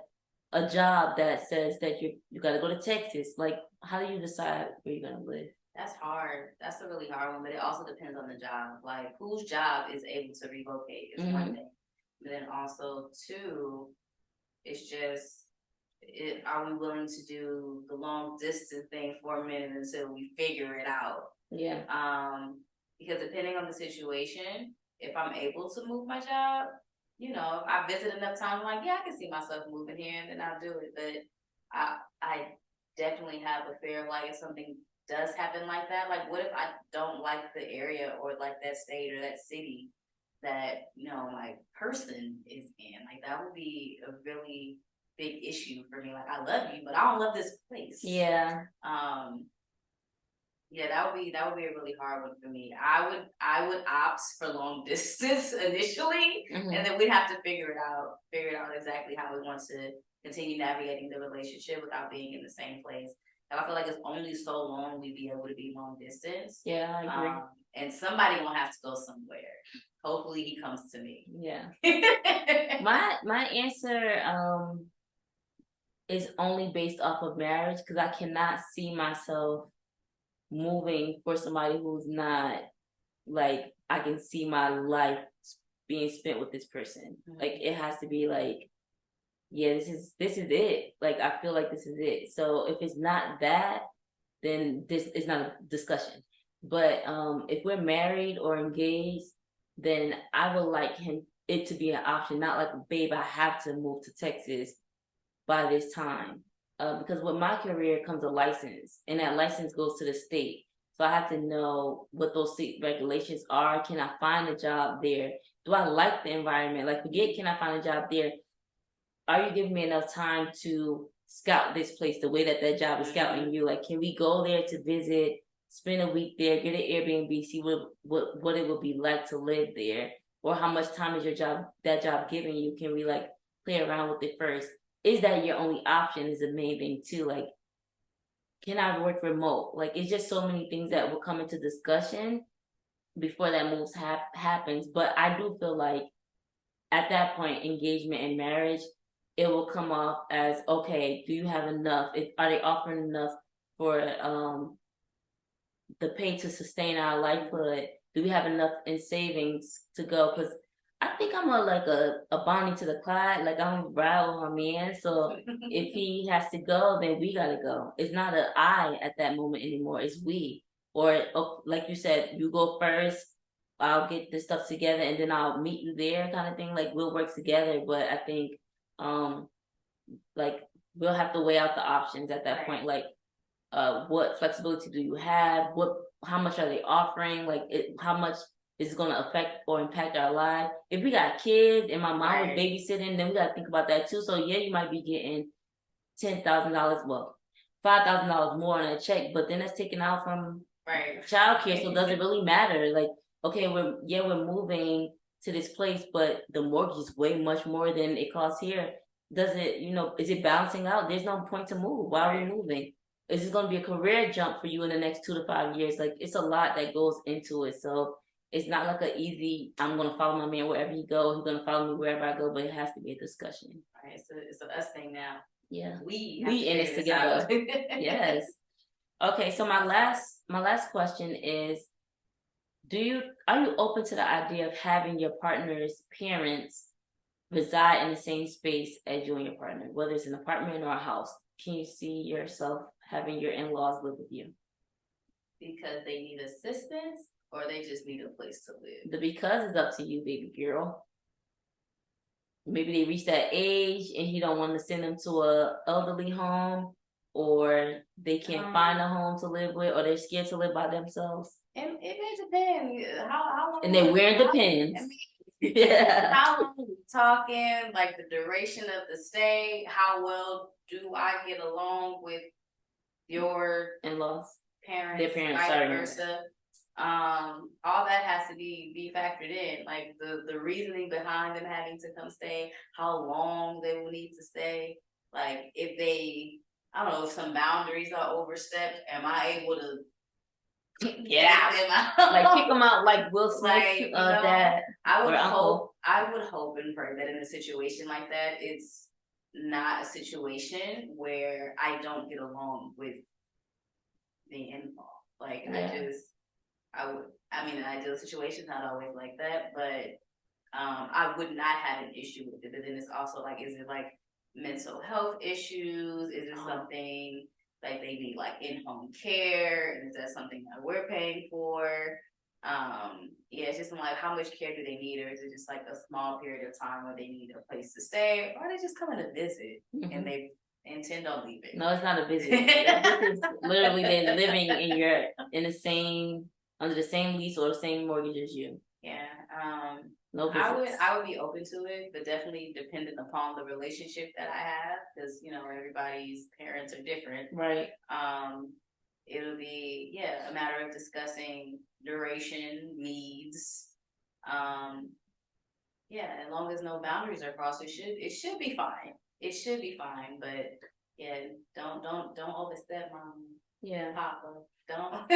a job that says that you gotta go to Texas, like how do you decide where you're gonna live? That's hard. That's a really hard one, but it also depends on the job. Like whose job is able to relocate is one thing. But then also two, it's just are we willing to do the long distance thing for a minute until we figure it out? Yeah. Because depending on the situation, if I'm able to move my job, if I visit enough times, I'm like, yeah, I can see myself moving here, and then I'll do it. But I definitely have a fear of like if something does happen like that, like what if I don't like the area or like that state or that city that my person is in? Like that would be a really big issue for me. Like I love you, but I don't love this place. Yeah. Yeah, that would be a really hard one for me. I would opt for long distance initially, and then we'd have to figure it out exactly how we want to continue navigating the relationship without being in the same place. And I feel like it's only so long we'd be able to be long distance. Yeah, I agree. And somebody gonna have to go somewhere. Hopefully he comes to me. Yeah. my answer is only based off of marriage, because I cannot see myself moving for somebody who's not like I can see my life being spent with this person. Like it has to be like yeah, this is it. Like I feel like this is it. So if it's not that, then this is not a discussion. But if we're married or engaged, then I would like it to be an option, not like, babe, I have to move to Texas by this time. Because with my career comes a license, and that license goes to the state. So I have to know what those state regulations are. Can I find a job there? Do I like the environment? Like, forget, can I find a job there? Are you giving me enough time to scout this place the way that that job is scouting you? Like, can we go there to visit, spend a week there, get an Airbnb, see what it would be like to live there, or how much time is that job giving you? Can we like play around with it first? Is that your only option? Is the main thing too. Like, can I work remote? Like, it's just so many things that will come into discussion before that moves happens. But I do feel like at that point, engagement and marriage, it will come off as, okay, do you have enough? Are they offering enough for the pay to sustain our livelihood? Do we have enough in savings to go? Because I think I'm a Bonnie to the Clyde. Like, I'm a ride with my man. So if he has to go, then we gotta go. It's not a I at that moment anymore. It's we. Or like you said, you go first. I'll get this stuff together, and then I'll meet you there, kind of thing. Like, we'll work together. But I think, like, we'll have to weigh out the options at that point. Like, what flexibility do you have? How much are they offering? Like, how much is going to affect or impact our lives? If we got kids and my mom was babysitting, then we got to think about that too. So yeah, you might be getting $10,000, well, $5,000 more on a check, but then that's taken out from childcare. So does it really matter? Like, okay, we're moving to this place, but the mortgage is way much more than it costs here. Does it, is it balancing out? There's no point to move. Why are we moving? Is this going to be a career jump for you in the next 2 to 5 years? Like, it's a lot that goes into it. So it's not like an easy, I'm going to follow my man wherever he goes. He's going to follow me wherever I go, but it has to be a discussion. All right, so it's an us thing now. Yeah. We in this together. Yes. Okay, so my last question is, are you open to the idea of having your partner's parents reside in the same space as you and your partner, whether it's an apartment or a house? Can you see yourself having your in-laws live with you? Because they need assistance, or they just need a place to live? The because is up to you, baby girl. Maybe they reach that age and you don't want to send them to a elderly home, or they can't find a home to live with, or they're scared to live by themselves. And it may depend how long. And then wearing depends. Yeah. How long are we talking? Like, the duration of the stay? How well do I get along with your in-laws, parents, their parents, vice versa? All that has to be factored in. Like, the reasoning behind them having to come stay, how long they will need to stay. Like, if they, I don't know, if some boundaries are overstepped, am I able to get out? Like, kick them out like Will Smith, like, dad. I would hope and pray that in a situation like that, it's not a situation where I don't get along with the in-law. Like, an ideal situation's not always like that, but I would not have an issue with it. But then it's also like, is it like mental health issues? Is it something like they need like in-home care? And is that something that we're paying for? It's just like, how much care do they need? Or is it just like a small period of time where they need a place to stay? Or are they just coming to visit and they intend on leaving? No, it's not a visit. This is literally they're living under the same lease or the same mortgage as you. Yeah. No visits. I would be open to it, but definitely dependent upon the relationship that I have, because everybody's parents are different. Right. It'll be a matter of discussing duration, needs. As long as no boundaries are crossed, it should be fine. It should be fine, but don't overstep, mom. Yeah, Papa, don't.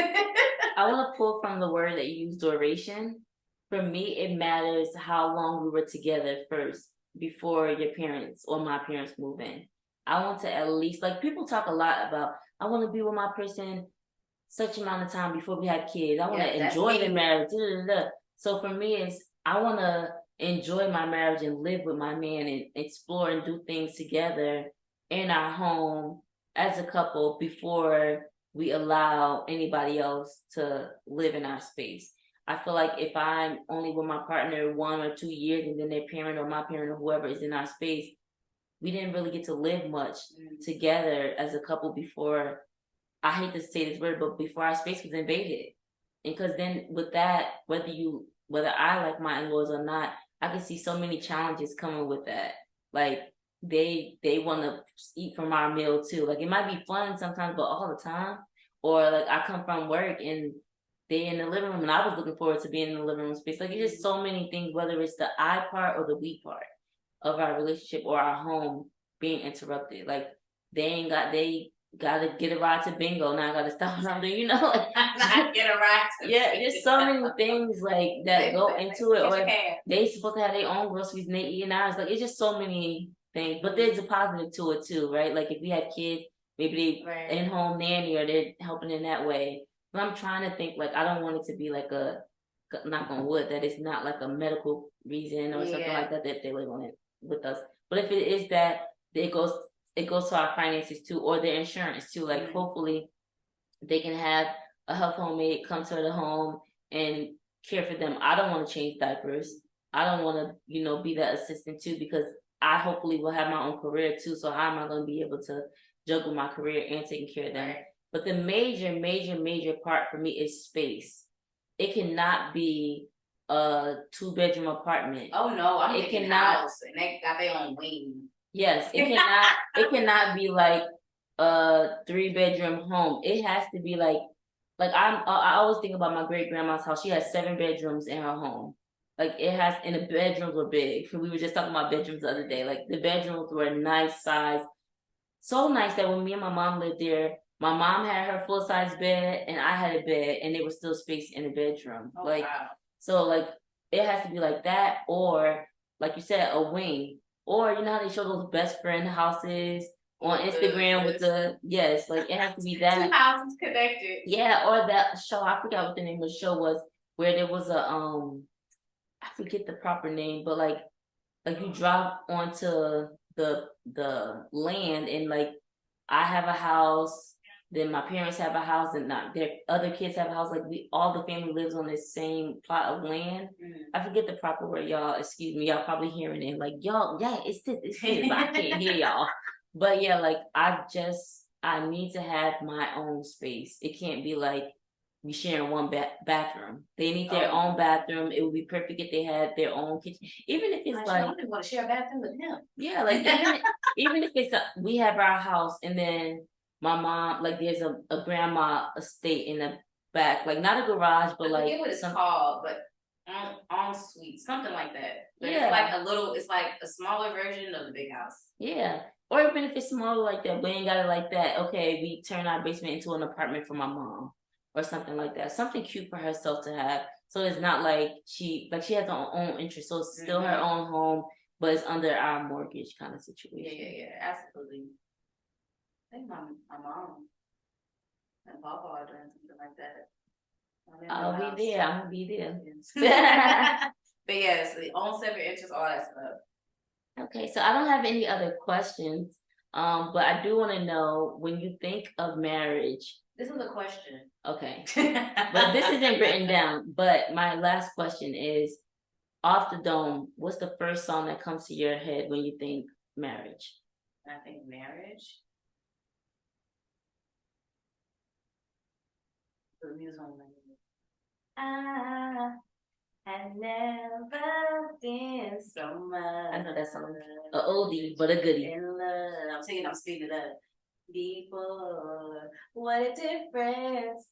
I want to pull from the word that you use, duration. For me, it matters how long we were together first before your parents or my parents move in. I want to at least, like, people talk a lot about, I want to be with my person such amount of time before we have kids. I want to enjoy the marriage. So for me, I want to enjoy my marriage and live with my man and explore and do things together in our home as a couple before we allow anybody else to live in our space. I feel like if I'm only with my partner 1 or 2 years and then their parent or my parent or whoever is in our space, we didn't really get to live much together as a couple before, I hate to say this word, but before our space was invaded. And because then with that, whether I like my in-laws or not, I can see so many challenges coming with that. Like they want to eat from our meal too. Like it might be fun sometimes, but all the time. Or like I come from work and they in the living room and I was looking forward to being in the living room space. Like it's just so many things, whether it's the I part or the we part of our relationship or our home being interrupted. Like they gotta get a ride to bingo. Now I gotta stop something, you know, like Not get a ride to yeah, bingo. there's so many things like that go into it. Or Or they supposed to have their own groceries and they eating ours. Like it's just so many things. But there's a positive to it too, right? Like if we have kids, maybe they in home nanny or they're helping in that way. But I'm trying to think like I don't want it to be like a knock on wood that it's not like a medical reason or something like that that they live on it with us. But if it is that, it goes to our finances too, or their insurance too. Like hopefully they can have a health home aide come to the home and care for them. I don't want to change diapers. I don't want to, be that assistant too, because I hopefully will have my own career too. So how am I going to be able to juggle my career and taking care of them? But the major, major, major part for me is space. It cannot be a 2-bedroom apartment. Oh no, I'm thinking house and they got their own wing. Yes, it cannot be like a 3-bedroom home. It has to be like I always think about my great grandma's house. She has 7 bedrooms in her home. Like it has, and the bedrooms were big. We were just talking about bedrooms the other day. Like the bedrooms were a nice size, so nice that when me and my mom lived there, my mom had her full size bed and I had a bed, and there was still space in the bedroom. Oh, wow. So like it has to be like that, or like you said, a wing, or you know how they show those best friend houses on Instagram with the like it has to be that 2 houses connected. Yeah, or that show, I forgot what the name of the show was, where there was a I forget the proper name, but like you drive onto the land and like I have a house, then my parents have a house, and not their other kids have a house. Like all the family lives on this same plot of land. I forget the proper word, y'all. Excuse me, y'all probably hearing it like y'all. Yeah, it's this, but I can't hear y'all. But yeah, like I need to have my own space. It can't be like we sharing one bathroom. They need their own bathroom. It would be perfect if they had their own kitchen, even if it's I don't want to share a bathroom with him. Yeah, like even if it's we have our house and then my mom, like there's a grandma estate in the back, like not a garage, but like I forget what it's called, but en suite, something like that. But it's like a smaller version of the big house. Yeah. Or even if it's smaller like that, we ain't got it like that. Okay, we turn our basement into an apartment for my mom or something like that. Something cute for herself to have. So it's not like she has her own interest. So it's still her own home, but it's under our mortgage kind of situation. Yeah, absolutely. I think my mom and Papa are doing something like that. I'll be there. I'm gonna be there. But yes, the own separate interests, all that stuff. Okay, so I don't have any other questions. But I do want to know, when you think of marriage. This is a question. Okay. But this isn't written down. But my last question is, off the dome, what's the first song that comes to your head when you think marriage? I think marriage. The music on I have never been so much. I know that song. A oldie, but a goodie. In love. I'm speeding it up. Before, what a difference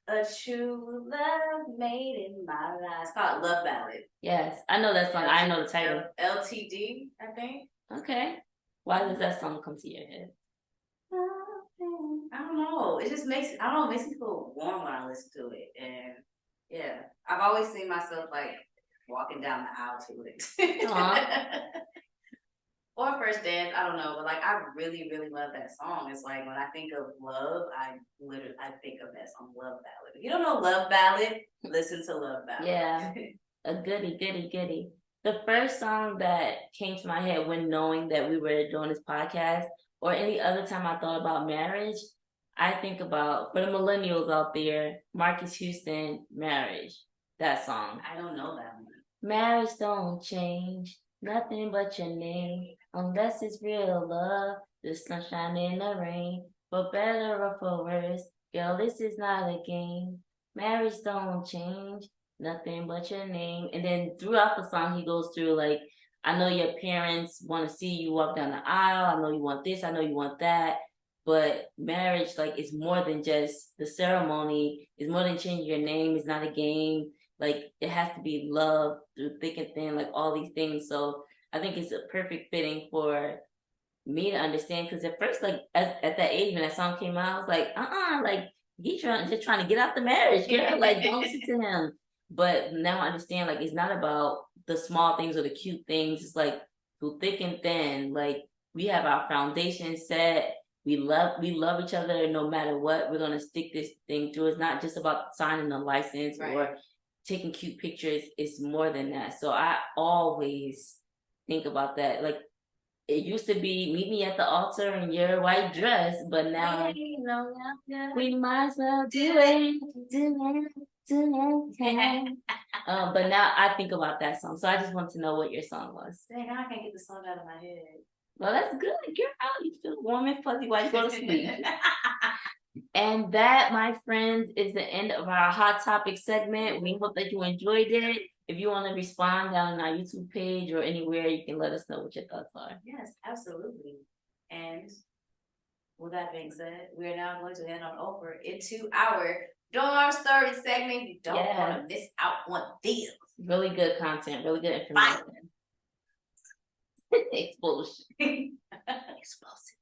a true love made in my life. It's called Love Ballad. Yes, I know that song. I know the title. LTD, I think. Okay. Why does that song come to your head? I don't know. It just makes me feel warm when I listen to it. And yeah, I've always seen myself like walking down the aisle to it. Or first dance, I don't know, but like I really, really love that song. It's like when I think of love, I think of that song, Love Ballad. If you don't know Love Ballad, listen to Love Ballad. Yeah, a goodie. The first song that came to my head when knowing that we were doing this podcast, or any other time I thought about marriage, I think about, for the millennials out there, Marcus Houston, Marriage. That song. I don't know that one. Marriage don't change, nothing but your name, unless it's real love, the sunshine in the rain, for better or for worse, girl, this is not a game. Marriage don't change, nothing but your name. And then throughout the song, he goes through like, I know your parents want to see you walk down the aisle. I know you want this. I know you want that. But marriage, like, is more than just the ceremony. It's more than changing your name. It's not a game. Like, it has to be love through thick and thin, like all these things. So I think it's a perfect fitting for me to understand. Because at first, like at that age when that song came out, I was like, like he's just trying to get out the marriage, girl. Like, don't listen to him. But now I understand, like, it's not about the small things or the cute things. It's like through thick and thin, like we have our foundation set. We love each other no matter what. We're gonna stick this thing through. It's not just about signing a license or taking cute pictures. It's more than that. So I always think about that. Like, it used to be meet me at the altar in your white dress, but now we might as well do it. But now I think about that song. So I just want to know what your song was. Dang, I can't get the song out of my head. Well, that's good. Girl, you feel warm and fuzzy while you go to sleep. And that, my friends, is the end of our Hot Topic segment. We hope that you enjoyed it. If you want to respond down on our YouTube page or anywhere, you can let us know what your thoughts are. Yes, absolutely. And with that being said, we are now going to head on over into our dorm story segment. You don't want to miss out on this. Really good content, really good information. Explosion. Explosive.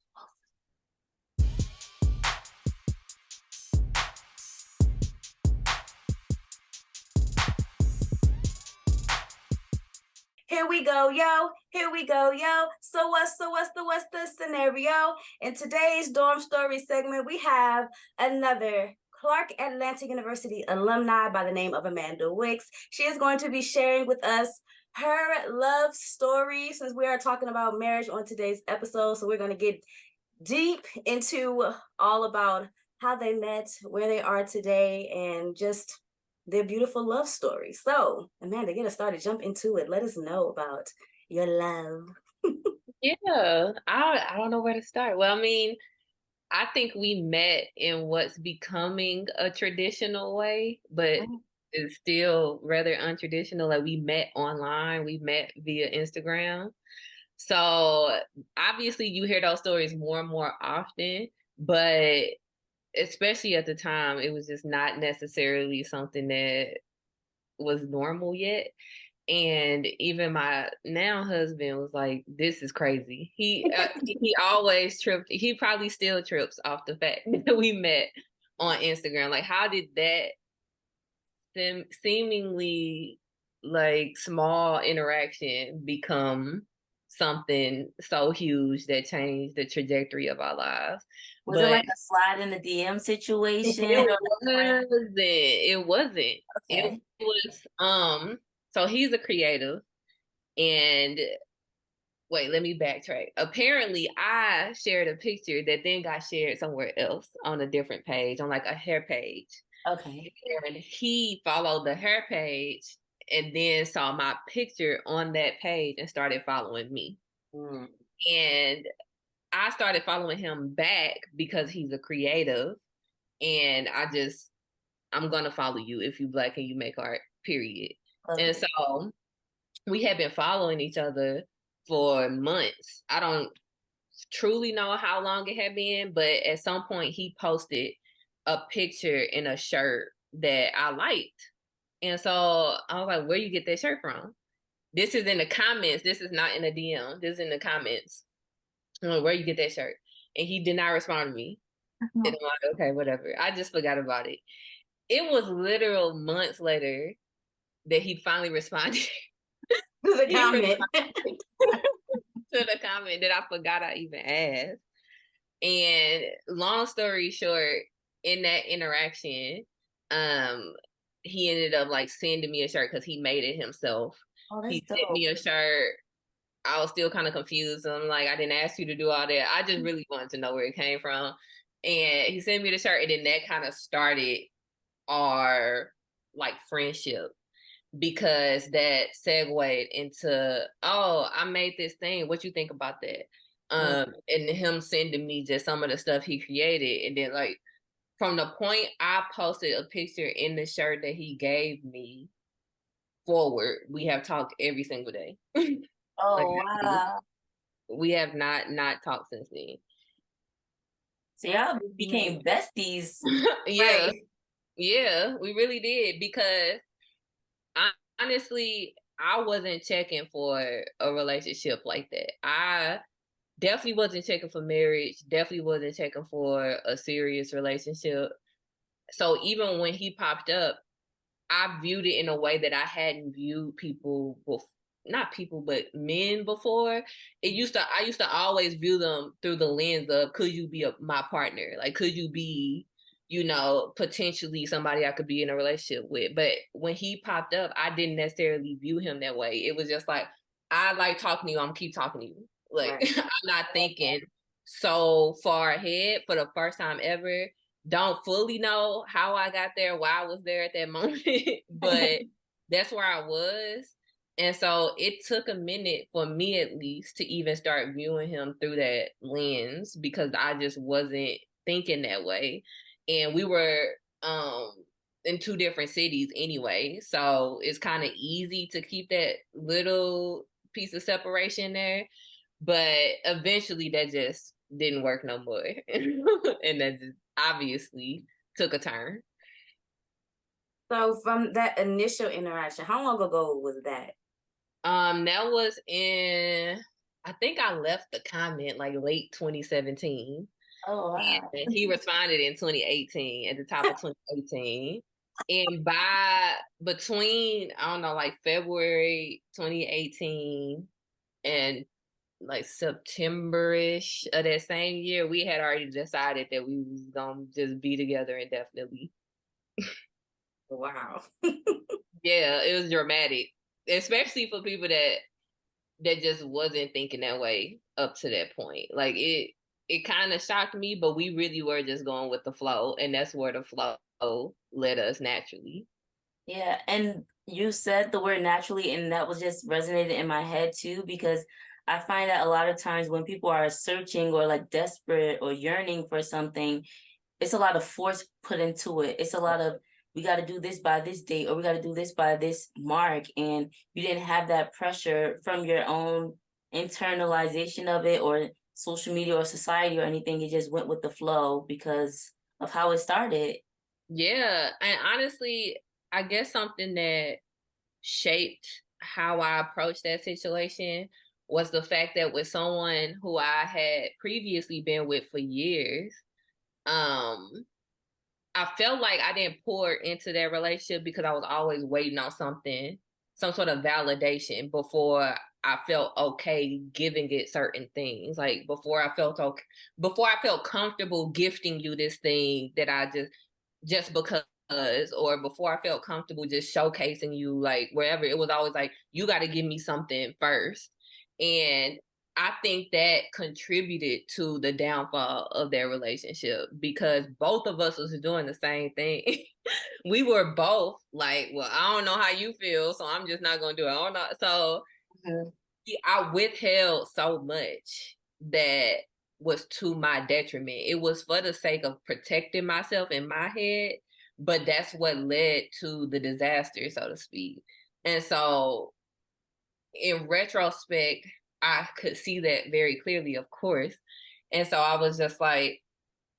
Here we go, yo. Here we go, yo. So what's the scenario? In today's dorm story segment, we have another Clark Atlantic University alumni by the name of Amanda Wicks. She is going to be sharing with us her love story, since we are talking about marriage on today's episode. So we're going to get deep into all about how they met, where they are today, and just their beautiful love story. So, Amanda, get us started. Jump into it. Let us know about your love. Yeah, I don't know where to start. Well, I mean, I think we met in what's becoming a traditional way, but it's still rather untraditional. Like, we met online, we met via Instagram. So obviously you hear those stories more and more often, but especially at the time, it was just not necessarily something that was normal yet. And even my now husband was like, "This is crazy." He always tripped. He probably still trips off the fact that we met on Instagram. Like, how did that seemingly like small interaction become something so huge that changed the trajectory of our lives? Was it like a slide in the DM situation? It wasn't. Okay. It was so he's a creative, and wait, let me backtrack. Apparently I shared a picture that then got shared somewhere else on a different page, on like a hair page. Okay. And he followed the hair page and then saw my picture on that page and started following me. And I started following him back because he's a creative, and I'm gonna follow you if you Black and you make art, period. Okay. And so we had been following each other for months. I don't truly know how long it had been, but at some point he posted a picture in a shirt that I liked. And so I was like, where you get that shirt from? This is in the comments. This is not in a DM. This is in the comments. I'm like, where you get that shirt? And he did not respond to me. And I'm like, okay, whatever. I just forgot about it. It was literal months later that he finally responded to the comment. To the comment that I forgot I even asked. And long story short, in that interaction, he ended up like sending me a shirt because he made it himself. Oh, that's He dope. sent me a shirt. I was still kind of confused. I'm like, I didn't ask you to do all that. I just really wanted to know where it came from. And he sent me the shirt, and then that kind of started our like friendship, because that segued into, oh, I made this thing. What you think about that? And him sending me just some of the stuff he created. And then like from the point I posted a picture in the shirt that he gave me forward, we have talked every single day. Like, Oh wow. we have not talked since then. So y'all became besties. Yeah. Right. Yeah, we really did, because honestly, I wasn't checking for a relationship like that. I definitely wasn't checking for marriage, definitely wasn't checking for a serious relationship. So even when he popped up, I viewed it in a way that I hadn't viewed people before. Not people, but men before. I used to always view them through the lens of, could you be my partner? Like, could you be, potentially somebody I could be in a relationship with? But when he popped up, I didn't necessarily view him that way. It was just like, I like talking to you, I'm gonna keep talking to you. Like, right. I'm not thinking so far ahead for the first time ever. Don't fully know how I got there, why I was there at that moment, but that's where I was. And so it took a minute for me, at least, to even start viewing him through that lens, because I just wasn't thinking that way. And we were in two different cities anyway, so it's kind of easy to keep that little piece of separation there. But eventually that just didn't work no more. And that just obviously took a turn. So from that initial interaction, how long ago was that? That was in, I think I left the comment like late 2017. Oh wow. And he responded in 2018, at the top of 2018. And by between, I don't know, like February 2018 and like September-ish of that same year, we had already decided that we was gonna just be together indefinitely. Wow. Yeah, it was dramatic, especially for people that just wasn't thinking that way up to that point. Like it kind of shocked me, but we really were just going with the flow, and that's where the flow led us naturally. Yeah, and you said the word naturally, and that was just resonated in my head too, because I find that a lot of times when people are searching or like desperate or yearning for something, it's a lot of force put into it. It's a lot of, we got to do this by this date, or we got to do this by this mark, and you didn't have that pressure from your own internalization of it, or social media or society or anything. You just went with the flow because of how it started. Yeah, and honestly, I guess something that shaped how I approached that situation was the fact that with someone who I had previously been with for years, um, I felt like I didn't pour into that relationship because I was always waiting on something, some sort of validation before I felt okay giving it certain things. Like before I felt okay, before I felt comfortable gifting you this thing that I just because, or before I felt comfortable just showcasing you, like wherever, it was always like, you got to give me something first. And I think that contributed to the downfall of their relationship, because both of us was doing the same thing. We were both like, well, I don't know how you feel, so I'm just not gonna do it. I don't know. So I withheld so much that was to my detriment. It was for the sake of protecting myself in my head, but that's what led to the disaster, so to speak. And so in retrospect, I could see that very clearly, of course. And so I was just like,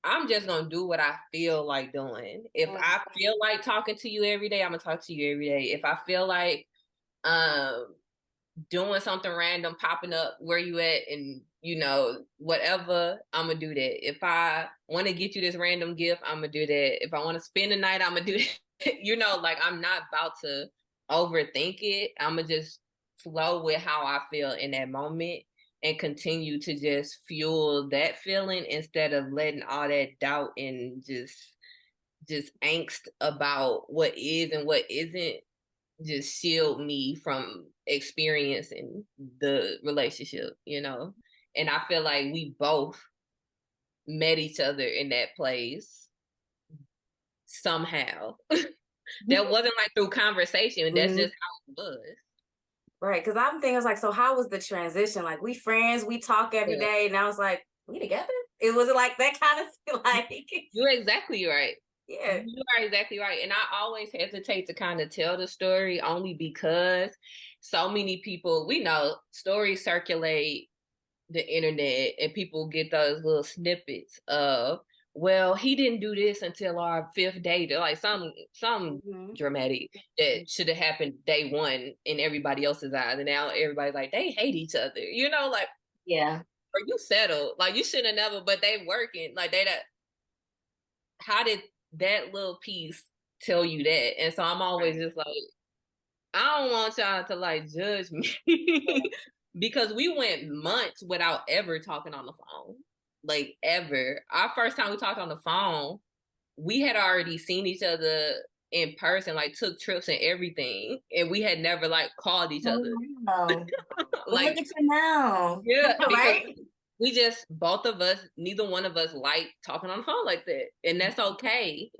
I'm just gonna do what I feel like doing. If I feel like talking to you every day, I'm gonna talk to you every day. If I feel like doing something random, popping up where you at, and whatever, I'm gonna do that. If I want to get you this random gift, I'm gonna do that. If I want to spend the night, I'm gonna do that. Like, I'm not about to overthink it. I'm gonna just flow with how I feel in that moment and continue to just fuel that feeling instead of letting all that doubt and just just angst about what is and what isn't just shield me from experiencing the relationship, And I feel like we both met each other in that place somehow. That wasn't like through conversation. That's just how it was. Right, because I'm thinking, I was like, so how was the transition? Like, we friends, we talk every day, and I was like, we together? It was like that kind of like. You're exactly right. Yeah. You are exactly right. And I always hesitate to kind of tell the story only because so many people, we know stories circulate the internet and people get those little snippets of, well, he didn't do this until our 5th date, or like some dramatic that should have happened day one in everybody else's eyes, and now everybody's like, they hate each other, like, yeah, or you settled, like you should have never, but they working, like they that. How did that little piece tell you that? And so I'm always just like, I don't want y'all to like judge me because we went months without ever talking on the phone. Like ever. Our first time we talked on the phone, we had already seen each other in person, like took trips and everything. And we had never like called each other. Wow. Well, look Like, at you now. yeah, because Right. we just, both of us, neither one of us like talking on the phone like that. And that's okay,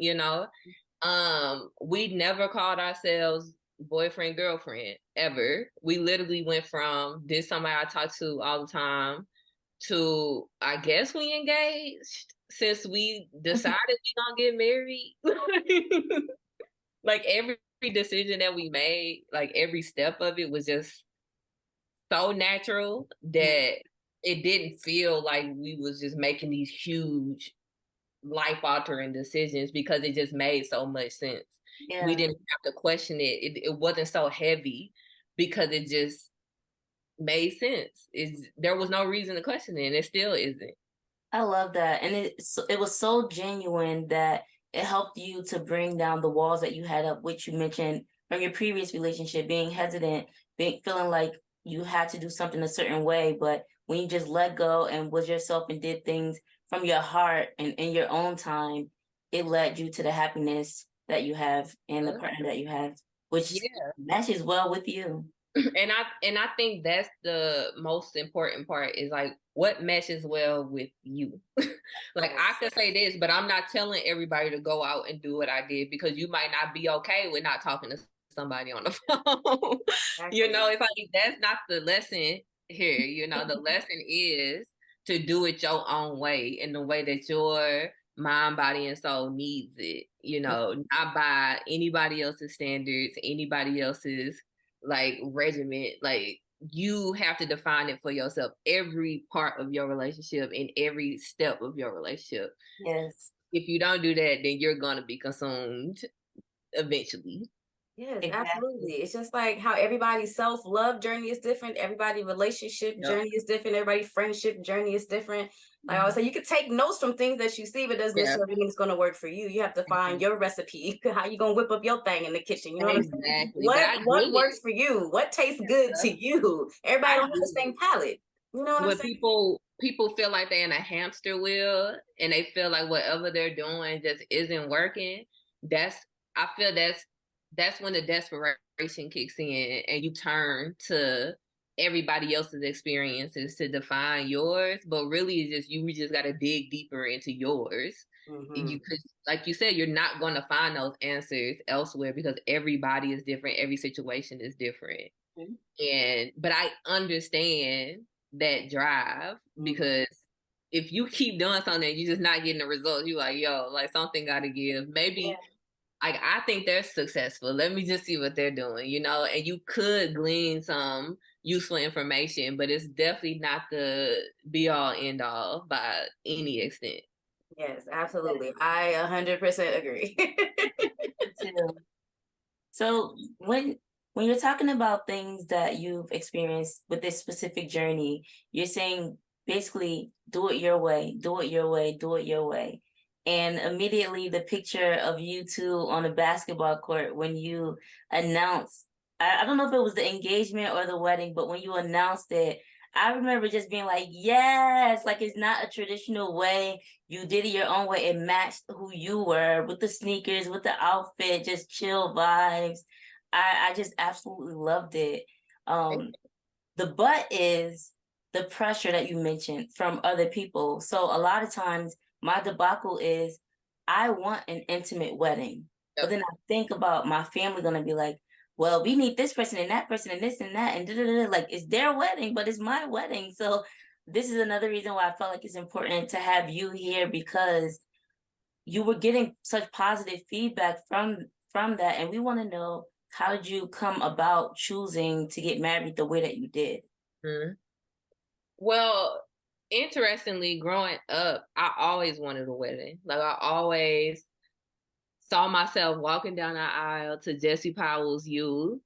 We never called ourselves boyfriend, girlfriend ever. We literally went from this somebody I talk to all the time to, I guess, we engaged since we decided we gonna get married. Like every decision that we made, like every step of it was just so natural that it didn't feel like we was just making these huge life altering decisions because it just made so much sense. Yeah. We didn't have to question it. It wasn't so heavy because it just made sense. There was no reason to question it, and it still isn't. I love that. And it was so genuine that it helped you to bring down the walls that you had up, which you mentioned from your previous relationship, being hesitant, feeling like you had to do something a certain way. But when you just let go and was yourself and did things from your heart and in your own time, it led you to the happiness that you have and the partner that you have, which matches well with you. And I think that's the most important part, is like what meshes well with you. Like I could say this, but I'm not telling everybody to go out and do what I did, because you might not be okay with not talking to somebody on the phone. It's like that's not the lesson here. The lesson is to do it your own way, in the way that your mind, body, and soul needs it. Not by anybody else's standards, anybody else's like regiment. Like you have to define it for yourself, every part of your relationship and every step of your relationship. Yes. If you don't do that, then you're gonna be consumed eventually. Yes, absolutely. It's just like how everybody's self-love journey is different. Everybody's relationship journey is different. Everybody's friendship journey is different. Like I always say, you can take notes from things that you see, but doesn't necessarily mean it's going to work for you. You have to find your recipe. How you going to whip up your thing in the kitchen? You know what I'm saying? What works for you? What tastes good to you? Everybody don't have the same palate. You know what I'm saying? People feel like they're in a hamster wheel and they feel like whatever they're doing just isn't working. I feel that's when the desperation kicks in and you turn to everybody else's experiences to define yours. But really, we just got to dig deeper into yours. Because, like you said, you're not going to find those answers elsewhere because everybody is different. Every situation is different. But I understand that drive, because if you keep doing something, you're just not getting the results. You're like, yo, like something got to give. Maybe. Like, I think they're successful. Let me just see what they're doing, and you could glean some useful information, but it's definitely not the be all end all by any extent. Yes, absolutely. I 100% agree. So when you're talking about things that you've experienced with this specific journey, you're saying basically do it your way, do it your way, do it your way. And immediately the picture of you two on a basketball court when you announced, I don't know if it was the engagement or the wedding, but when you announced it, I remember just being like, yes, like it's not a traditional way. You did it your own way. It matched who you were with the sneakers, with the outfit, just chill vibes. I just absolutely loved it. The but is the pressure that you mentioned from other people. So a lot of times my debacle is I want an intimate wedding. But then I think about my family gonna be like, well, we need this person and that person and this and that and da-da-da-da. Like it's their wedding, but it's my wedding. So this is another reason why I felt like it's important to have you here because you were getting such positive feedback from that. And we want to know, how did you come about choosing to get married the way that you did? Mhm. Well, interestingly, growing up, I always wanted a wedding. Like I always saw myself walking down the aisle to Jesse Powell's "You."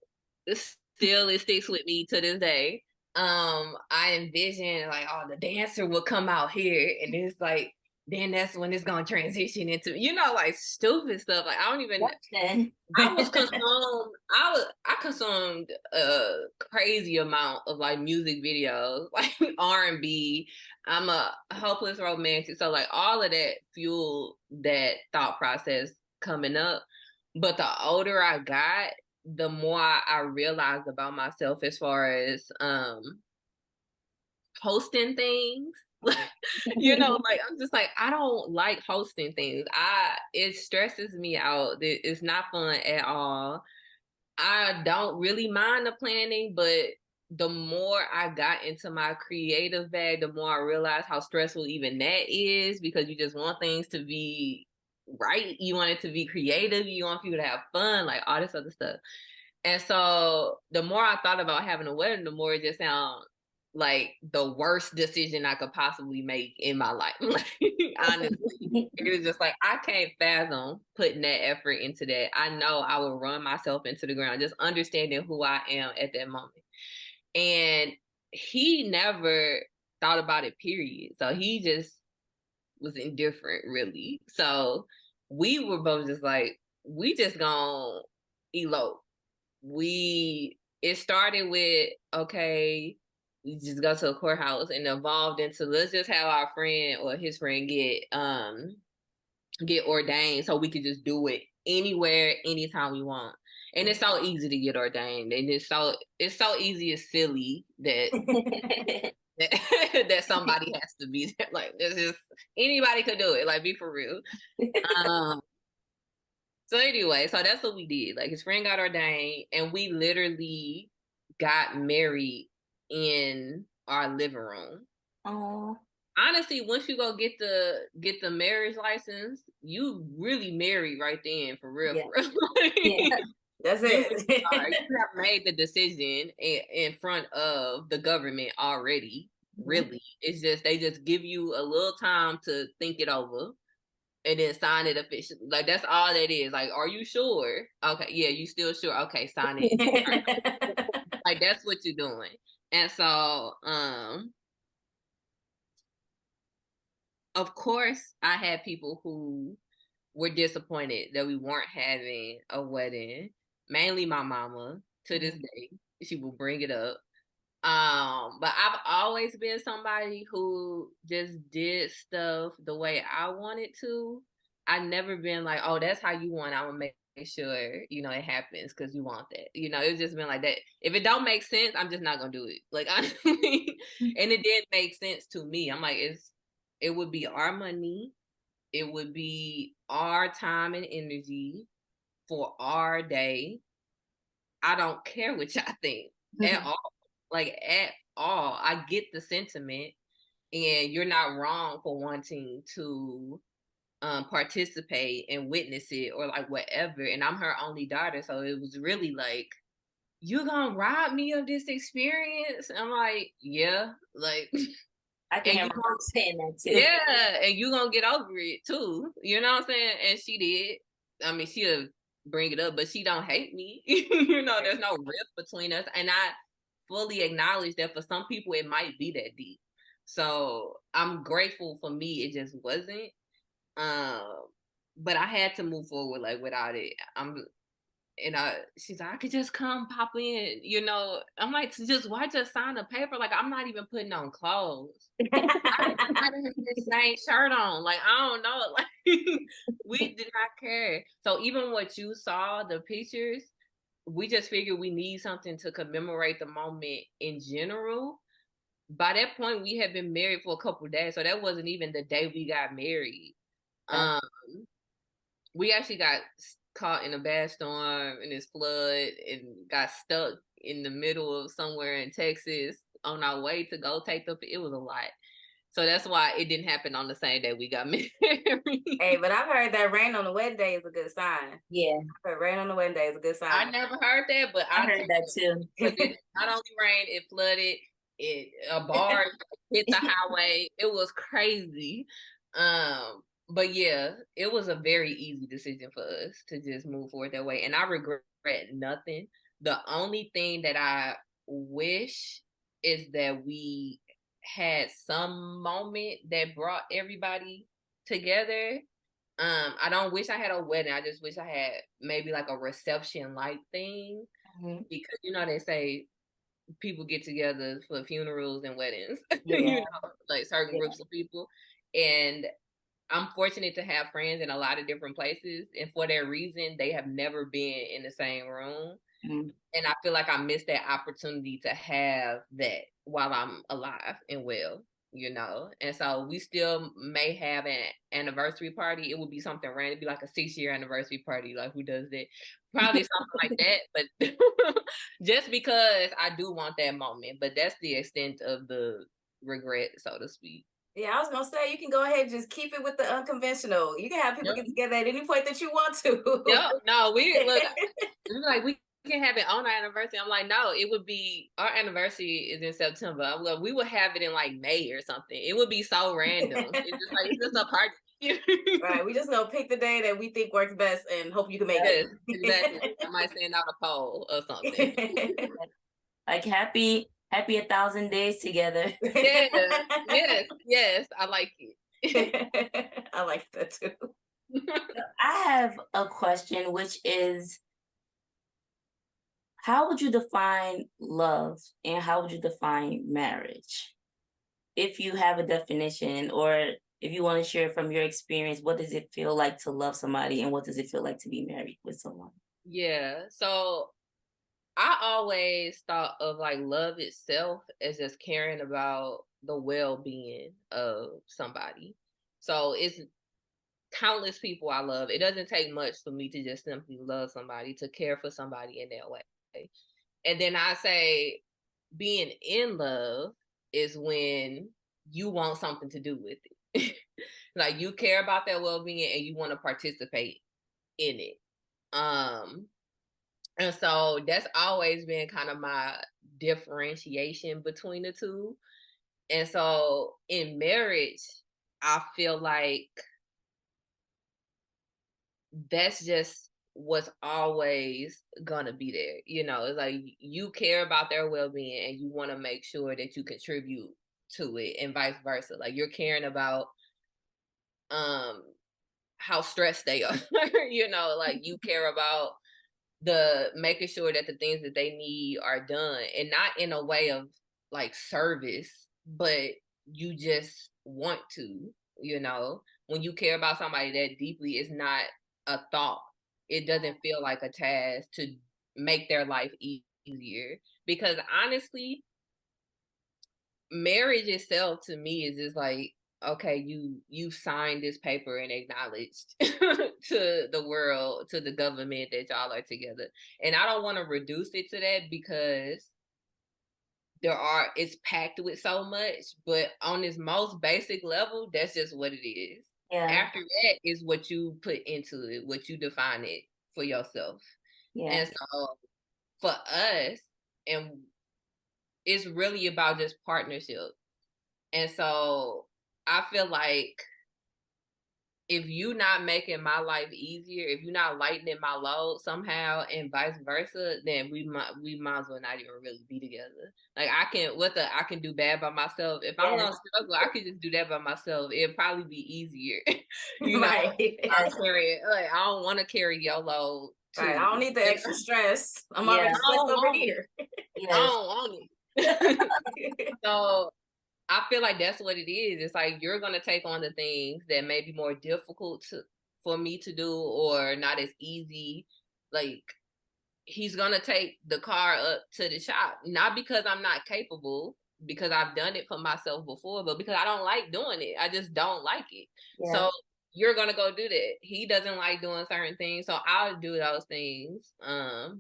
It sticks with me to this day. I envisioned like, oh, the dancer will come out here, and it's like, then that's when it's gonna transition into, like stupid stuff. Like I don't even. I was consumed. I consumed a crazy amount of like music videos, like R&B. I'm a hopeless romantic, so like all of that fueled that thought process coming up. But the older I got, the more I realized about myself as far as hosting things. Like I'm just like, I don't like hosting things. It stresses me out. It's not fun at all. I don't really mind the planning, but the more I got into my creative bag, the more I realized how stressful even that is, because you just want things to be right. You want it to be creative. You want people to have fun, like all this other stuff. And so the more I thought about having a wedding, the more it just sounded like the worst decision I could possibly make in my life. Like, honestly, it was just like, I can't fathom putting that effort into that. I know I would run myself into the ground, just understanding who I am at that moment. And he never thought about it, period. So he just was indifferent, really. So we were both just like, we just gonna elope. It started with, okay, we just go to a courthouse, and evolved into, let's just have our friend or his friend get ordained so we could just do it anywhere, anytime we want. And it's so easy to get ordained, and it's so easy, it's silly that that somebody has to be there. Like, it's just, anybody could do it. Like, be for real. So anyway, so that's what we did. Like his friend got ordained, and we literally got married in our living room. Oh, Honestly, once you go get the marriage license, you really married right then, for real, for real. yeah, that's it. You have made the decision in front of the government already. Really, it's just they just give you a little time to think it over and then sign it officially. Like that's all that is. Like, are you sure? Okay, yeah, you still sure? Okay, sign it. Like that's what you're doing. And so, of course, I had people who were disappointed that we weren't having a wedding. Mainly my mama. To this day, she will bring it up. But I've always been somebody who just did stuff the way I wanted to. I never been like, oh, that's how you want. I'm gonna make sure it happens because you want that. It's just been like that. If it don't make sense, I'm just not gonna do it. Like honestly, and it did make sense to me. I'm like, it would be our money, it would be our time and energy for our day. I don't care what y'all think at all. Like at all. I get the sentiment, and you're not wrong for wanting to participate and witness it or like whatever. And I'm her only daughter, so it was really like, you gonna rob me of this experience? I'm like, yeah, like I can and hear you my mom saying that too. yeah, and you gonna get over it too. You know what I'm saying? And she did. I mean, she'll bring it up, but she don't hate me. There's no rift between us. And I fully acknowledge that for some people it might be that deep. So I'm grateful. For me, it just wasn't. But I had to move forward like without it. And she's like, I could just come pop in, you know. I'm like, why just sign a paper? Like, I'm not even putting on clothes. I have the same shirt on. Like, I don't know. Like, we did not care. So even what you saw, the pictures, we just figured we need something to commemorate the moment in general. By that point, we had been married for a couple of days, so that wasn't even the day we got married. We actually got caught in a bad storm and this flood and got stuck in the middle of somewhere in Texas on our way to go take the. It was a lot. So that's why it didn't happen on the same day we got married. Hey, but I've heard that rain on the wedding day is a good sign. Yeah. I've heard rain on the wedding day is a good sign. I never heard that, but I heard that too. It not only rained, it flooded. A bar hit the highway. It was crazy. But yeah, it was a very easy decision for us to just move forward that way. And I regret nothing. The only thing that I wish is that we had some moment that brought everybody together. I don't wish I had a wedding. I just wish I had maybe like a reception like thing. Because you know they say people get together for funerals and weddings. Yeah. You know, like certain groups of people. And I'm fortunate to have friends in a lot of different places, and for that reason, they have never been in the same room. And I feel like I missed that opportunity to have that while I'm alive and well, you know. And so we still may have an anniversary party. It would be something random, it'd be like a 6-year anniversary party. Like, who does that? Probably something like that. But just because I do want that moment, but that's the extent of the regret, so to speak. Yeah, I was gonna say you can go ahead and just keep it with the unconventional. You can have people get together at any point that you want to. No, we can have it on our anniversary. I'm like, no, it would be our anniversary is in September. Well, we would have it in like May or something. It would be so random. It's just a party. Right. We just gonna pick the day that we think works best and hope you can make it. Exactly. I might send out a poll or something. Like happy 1,000 days together. Yes. I like it. I like that too. I have a question, which is, how would you define love and how would you define marriage? If you have a definition, or if you want to share from your experience, what does it feel like to love somebody and what does it feel like to be married with someone? Yeah. So I always thought of like love itself as just caring about the well-being of somebody. So it's countless people I love. It doesn't take much for me to just simply love somebody, to care for somebody in that way. And then I say being in love is when you want something to do with it. Like you care about their well-being and you want to participate in it. And so that's always been kind of my differentiation between the two. And so in marriage, I feel like that's just what's always gonna be there. You know, it's like you care about their well-being and you want to make sure that you contribute to it and vice versa. Like you're caring about how stressed they are. You know, like you care about the making sure that the things that they need are done, and not in a way of like service, but you just want to, you know, when you care about somebody that deeply, it's not a thought. It doesn't feel like a task to make their life easier, because honestly, marriage itself to me is just like, okay, you signed this paper and acknowledged to the world, to the government, that y'all are together. And I don't want to reduce it to that, because it's packed with so much, but on this most basic level, that's just what it is. Yeah. After that is what you put into it, what you define it for yourself. Yeah. And so for us, and it's really about just partnership. And so I feel like if you're not making my life easier, if you're not lightening my load somehow, and vice versa, then we might as well not even really be together. Like I can do bad by myself. If I'm gonna struggle, I could just do that by myself. It'd probably be easier. You know, Right. like I don't want to carry your load to Right. I you. don't need the extra stress. I'm Yeah. already I stressed don't over want it. here. I Yes. don't want it. So I feel like that's what it is. It's like you're gonna take on the things that may be more difficult for me to do or not as easy. Like he's gonna take the car up to the shop, not because I'm not capable, because I've done it for myself before, but because I don't like doing it. I just don't like it. Yeah. So you're gonna go do that. He doesn't like doing certain things, so I'll do those things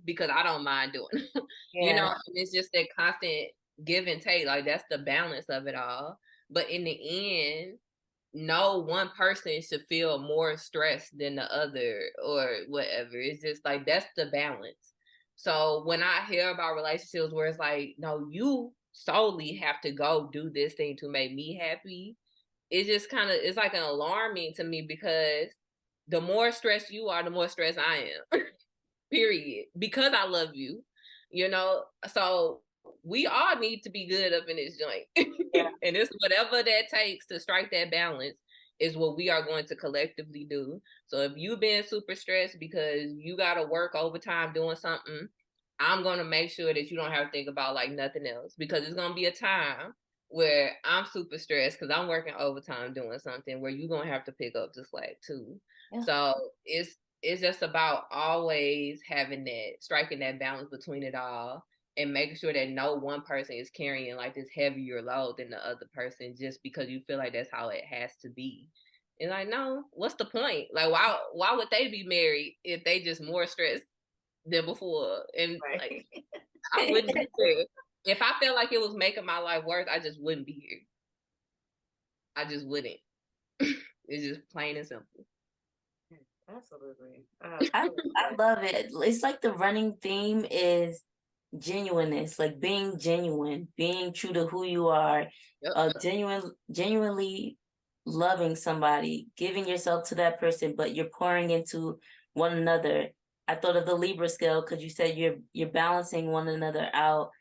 because I don't mind doing them. You know, and it's just that constant give and take. Like that's the balance of it all. But in the end, no one person should feel more stressed than the other or whatever. It's just like that's the balance. So when I hear about relationships where it's like, no, you solely have to go do this thing to make me happy, it just kind of it's like an alarming to me because the more stressed you are, the more stressed I am. Period. Because I love you, you know. So we all need to be good up in this joint. Yeah. And it's whatever that takes to strike that balance is what we are going to collectively do. So if you've been super stressed because you got to work overtime doing something, I'm going to make sure that you don't have to think about like nothing else because it's going to be a time where I'm super stressed because I'm working overtime doing something where you're going to have to pick up the slack too. Yeah. So it's just about always having that, striking that balance between it all and making sure that no one person is carrying like this heavier load than the other person just because you feel like that's how it has to be. And like, no, what's the point? Like, why would they be married if they just more stressed than before? And like, I wouldn't be here. If I felt like it was making my life worse, I just wouldn't be here. I just wouldn't. It's just plain and simple. Absolutely. I love it. It's like the running theme is genuineness, like being genuine, being true to who you are, Yep. genuinely loving somebody, giving yourself to that person, but you're pouring into one another. I thought of the Libra scale because you said you're balancing one another out.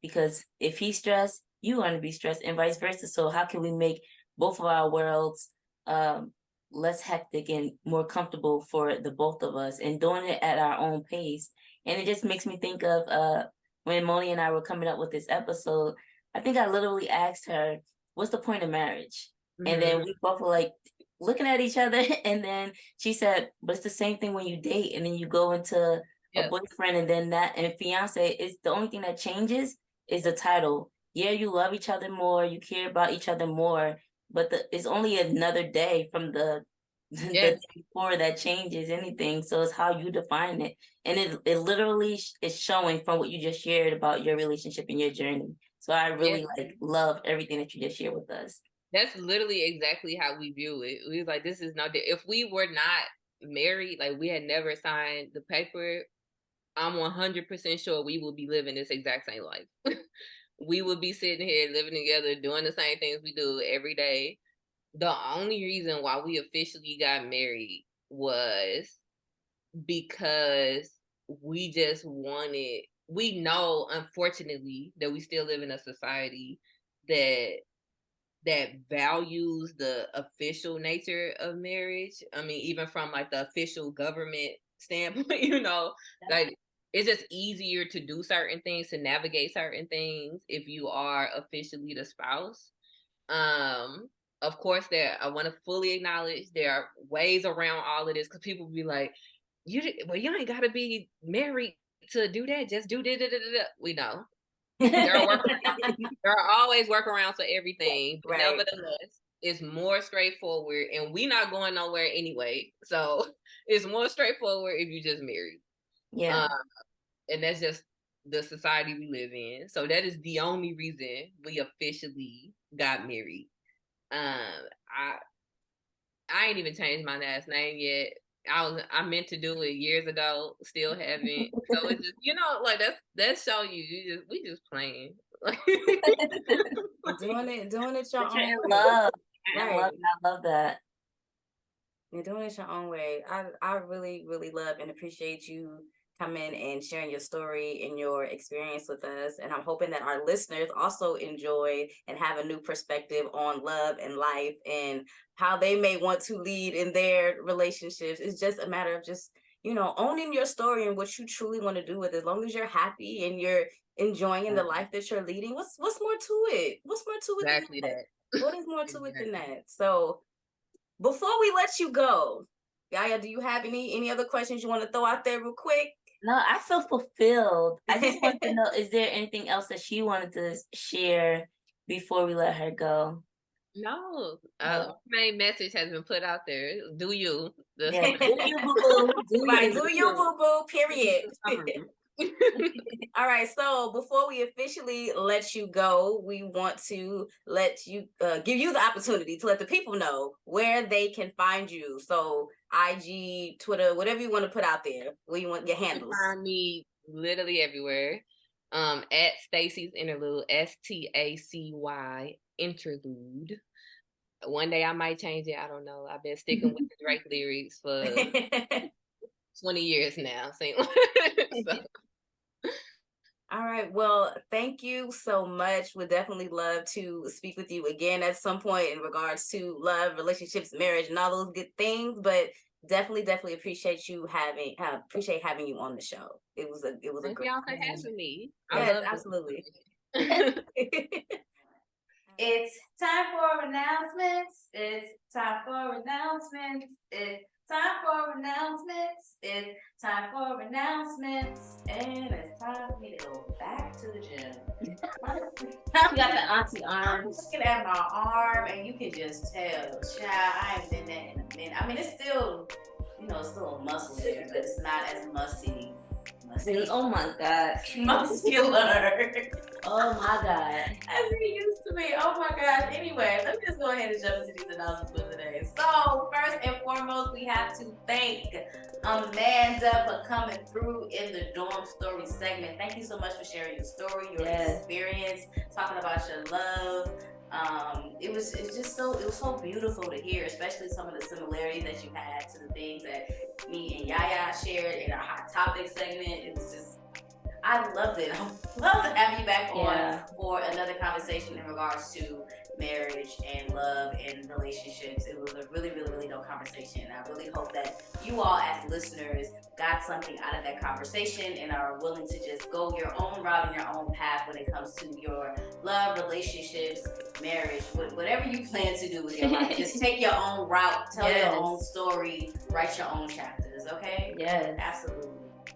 Because if he's stressed, you want to be stressed, and vice versa. So how can we make both of our worlds less hectic and more comfortable for the both of us, and doing it at our own pace? And it just makes me think of when Monie and I were coming up with this episode, I think I literally asked her, what's the point of marriage? And then we both were like looking at each other, and then she said, but it's the same thing when you date and then you go into a boyfriend and then that and fiance, is the only thing that changes is the title. Yeah, you love each other more, you care about each other more, but it's only another day from the day before that changes anything. So it's how you define it. And it literally is showing from what you just shared about your relationship and your journey. So I really love everything that you just shared with us. That's literally exactly how we view it. We was like, this is no, if we were not married, like we had never signed the paper, I'm 100% sure we would be living this exact same life. We would be sitting here living together, doing the same things we do every day. The only reason why we officially got married was because we just wanted, we know, unfortunately, that we still live in a society that values the official nature of marriage. I mean, even from like the official government standpoint, you know, like it's just easier to do certain things, to navigate certain things if you are officially the spouse. Of course, I want to fully acknowledge there are ways around all of this because people be like, you ain't got to be married to do that. Just do da da da da. We know. There are always workarounds for everything, but nevertheless, it's more straightforward, and we not going nowhere anyway. So it's more straightforward if you just married. Yeah, and that's just the society we live in. So that is the only reason we officially got married. I ain't even changed my last name yet. I meant to do it years ago, still haven't. So it's just, you know, like that show we just playing. doing it your own way. love. I love that. You're doing it your own way. I really, really love and appreciate you coming and sharing your story and your experience with us. And I'm hoping that our listeners also enjoy and have a new perspective on love and life and how they may want to lead in their relationships. It's just a matter of just owning your story and what you truly want to do with it. As long as you're happy and you're enjoying the life that you're leading, what's more to it? What's more to it Exactly than that? What is more to it than Exactly. that? So before we let you go, Yaya, do you have any other questions you want to throw out there real quick? No, I feel fulfilled. I just want to know, is there anything else that she wanted to share before we let her go? No, main message has been put out there. Do you? That's Yeah, do you, boo-boo. Right, do you, boo-boo, period. what- All right, so before we officially let you go, we want to let you give you the opportunity to let the people know where they can find you. So IG, Twitter, whatever you want to put out there, where you want your You can handles. find me literally everywhere. At Stacy's Interlude, STACY Interlude. One day I might change it. I don't know. I've been sticking with the Drake lyrics for 20 years now. So. All right. Well, thank you so much. We'd definitely love to speak with you again at some point in regards to love, relationships, marriage, and all those good things. But definitely appreciate having you on the show. It was a Thank great. y'all for having me. Yes, absolutely. It's time for announcements. It's time for announcements. It's time for announcements. It's time for announcements. And it's time for me to go back to the gym. You got the auntie I'm arms. looking at my arm, and you can just tell, child, I ain't been there in a minute. I mean, it's still, it's still a muscle there, but it's not as musty. Oh my God. Muscular. Oh my God. As it used to be. Oh my gosh. Anyway, let me just go ahead and jump into these announcements for today. So, first and foremost, we have to thank Amanda for coming through in the Dorm Story segment. Thank you so much for sharing your story, your experience, talking about your love. It was so beautiful to hear, especially some of the similarities that you had to the things that me and Yaya shared in our Hot Topic segment. It was just, I loved it. I love to have you back on for another conversation in regards to marriage and love and relationships. It was a really, really, really dope conversation. I really hope that you all as listeners got something out of that conversation and are willing to just go your own route and your own path when it comes to your love, relationships, marriage, whatever you plan to do with your life. Just take your own route, tell your own story, write your own chapters, okay? Yes. Absolutely.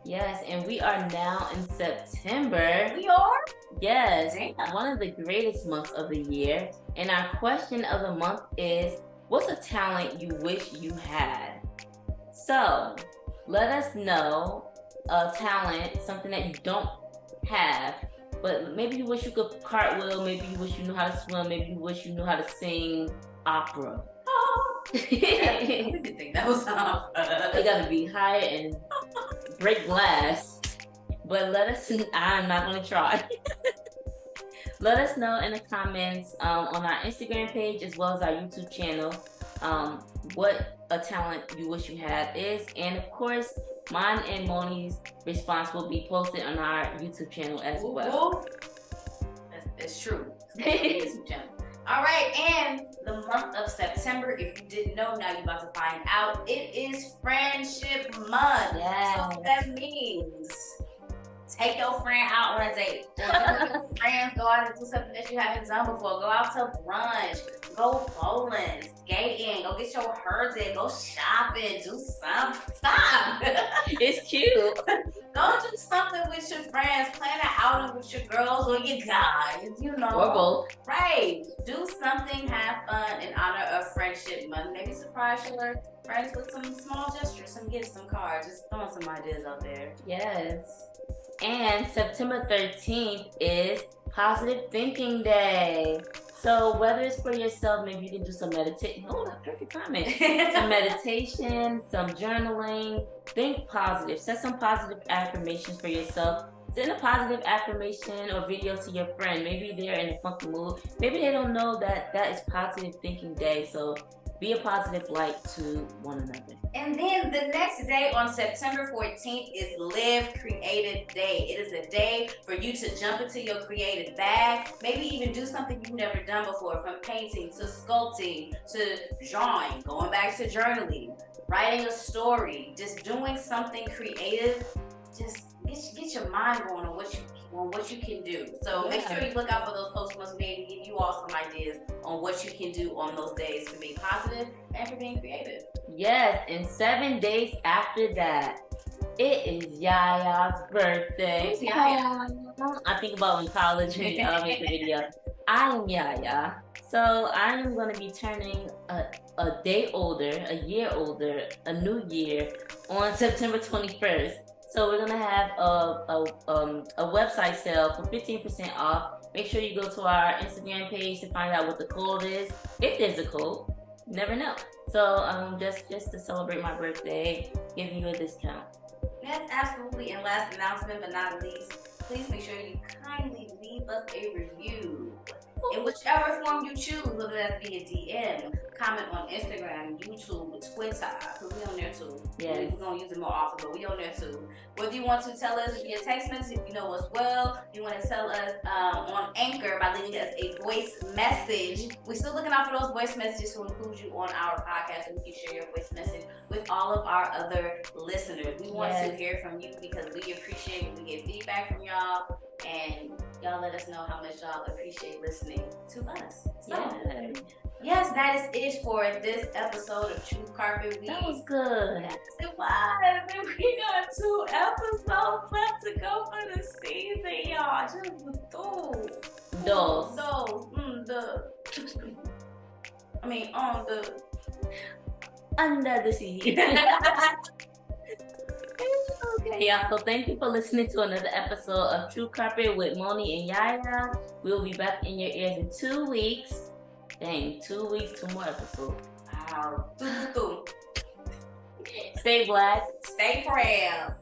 Yes, and we are now in September. We are? Yes, one of the greatest months of the year. And our question of the month is, what's a talent you wish you had? So, let us know a talent, something that you don't have, but maybe you wish you could cartwheel, maybe you wish you knew how to swim, maybe you wish you knew how to sing opera. I didn't think that was opera. It gotta be higher and break glass. But let us, I'm not gonna try. Let us know in the comments on our Instagram page as well as our YouTube channel what a talent you wish you had is. And of course, mine and Monie's response will be posted on our YouTube channel as well. That's true. YouTube channel. All right, and the month of September, if you didn't know, now you're about to find out, it is Friendship Month. Yes. So what that means, take your friend out on a date. Your friends go out and do something that you haven't done before. Go out to brunch, go bowling, skating, go get your hair done, go shopping, do something. Stop. It's cute. Go do something with your friends, plan an outing with your girls or your guys, Or both. Right. Do something, have fun in honor of Friendship Month. Maybe surprise your friends with some small gestures, some gifts, some cards. Just throwing some ideas out there. Yes. And September 13th is Positive Thinking Day. So whether it's for yourself, maybe you can do some meditation. Oh, that's perfect timing. Some meditation, some journaling. Think positive. Set some positive affirmations for yourself. Send a positive affirmation or video to your friend. Maybe they're in a funky mood. Maybe they don't know that is Positive Thinking Day. So be a positive light to one another. And then the next day on September 14th is Live Creative Day. It is a day for you to jump into your creative bag, maybe even do something you've never done before, from painting to sculpting to drawing, going back to journaling, writing a story, just doing something creative. Just get your mind going on what you can do. So make sure you look out for those posts once we maybe give you all some ideas on what you can do on those days for being positive and for being creative. Yes, and 7 days after that, it is Yaya's birthday. Who's Yaya? I think about in college when I make the video. I am Yaya. So I am going to be turning a day older, a year older, a new year on September 21st. So we're gonna have a website sale for 15% off. Make sure you go to our Instagram page to find out what the code is. If there's a code, you never know. So just to celebrate my birthday, giving you a discount. Yes, absolutely. And last announcement, but not least, please make sure you kindly leave us a review in whichever form you choose, whether that be a DM, comment on Instagram, YouTube, Twitter, because we on there too. Yes. We're going to use it more often, but we on there too. Whether you want to tell us via text message, if you know us well, you want to tell us on Anchor by leaving us a voice message. We're still looking out for those voice messages to include you on our podcast, so we can share your voice message with all of our other listeners. We want to hear from you because we appreciate when we get feedback from y'all, and y'all let us know how much y'all appreciate listening to us. So, yes, that is it for this episode of True Carpet Week. That was good. Yes, it was. And we got 2 episodes left to go for the season, y'all. Just under the sea. Okay, y'all. So thank you for listening to another episode of True Carpet with Monie and Yaya. We'll be back in your ears in 2 weeks. Dang, 2 weeks, 2 more episodes. Wow. Stay black. Stay proud.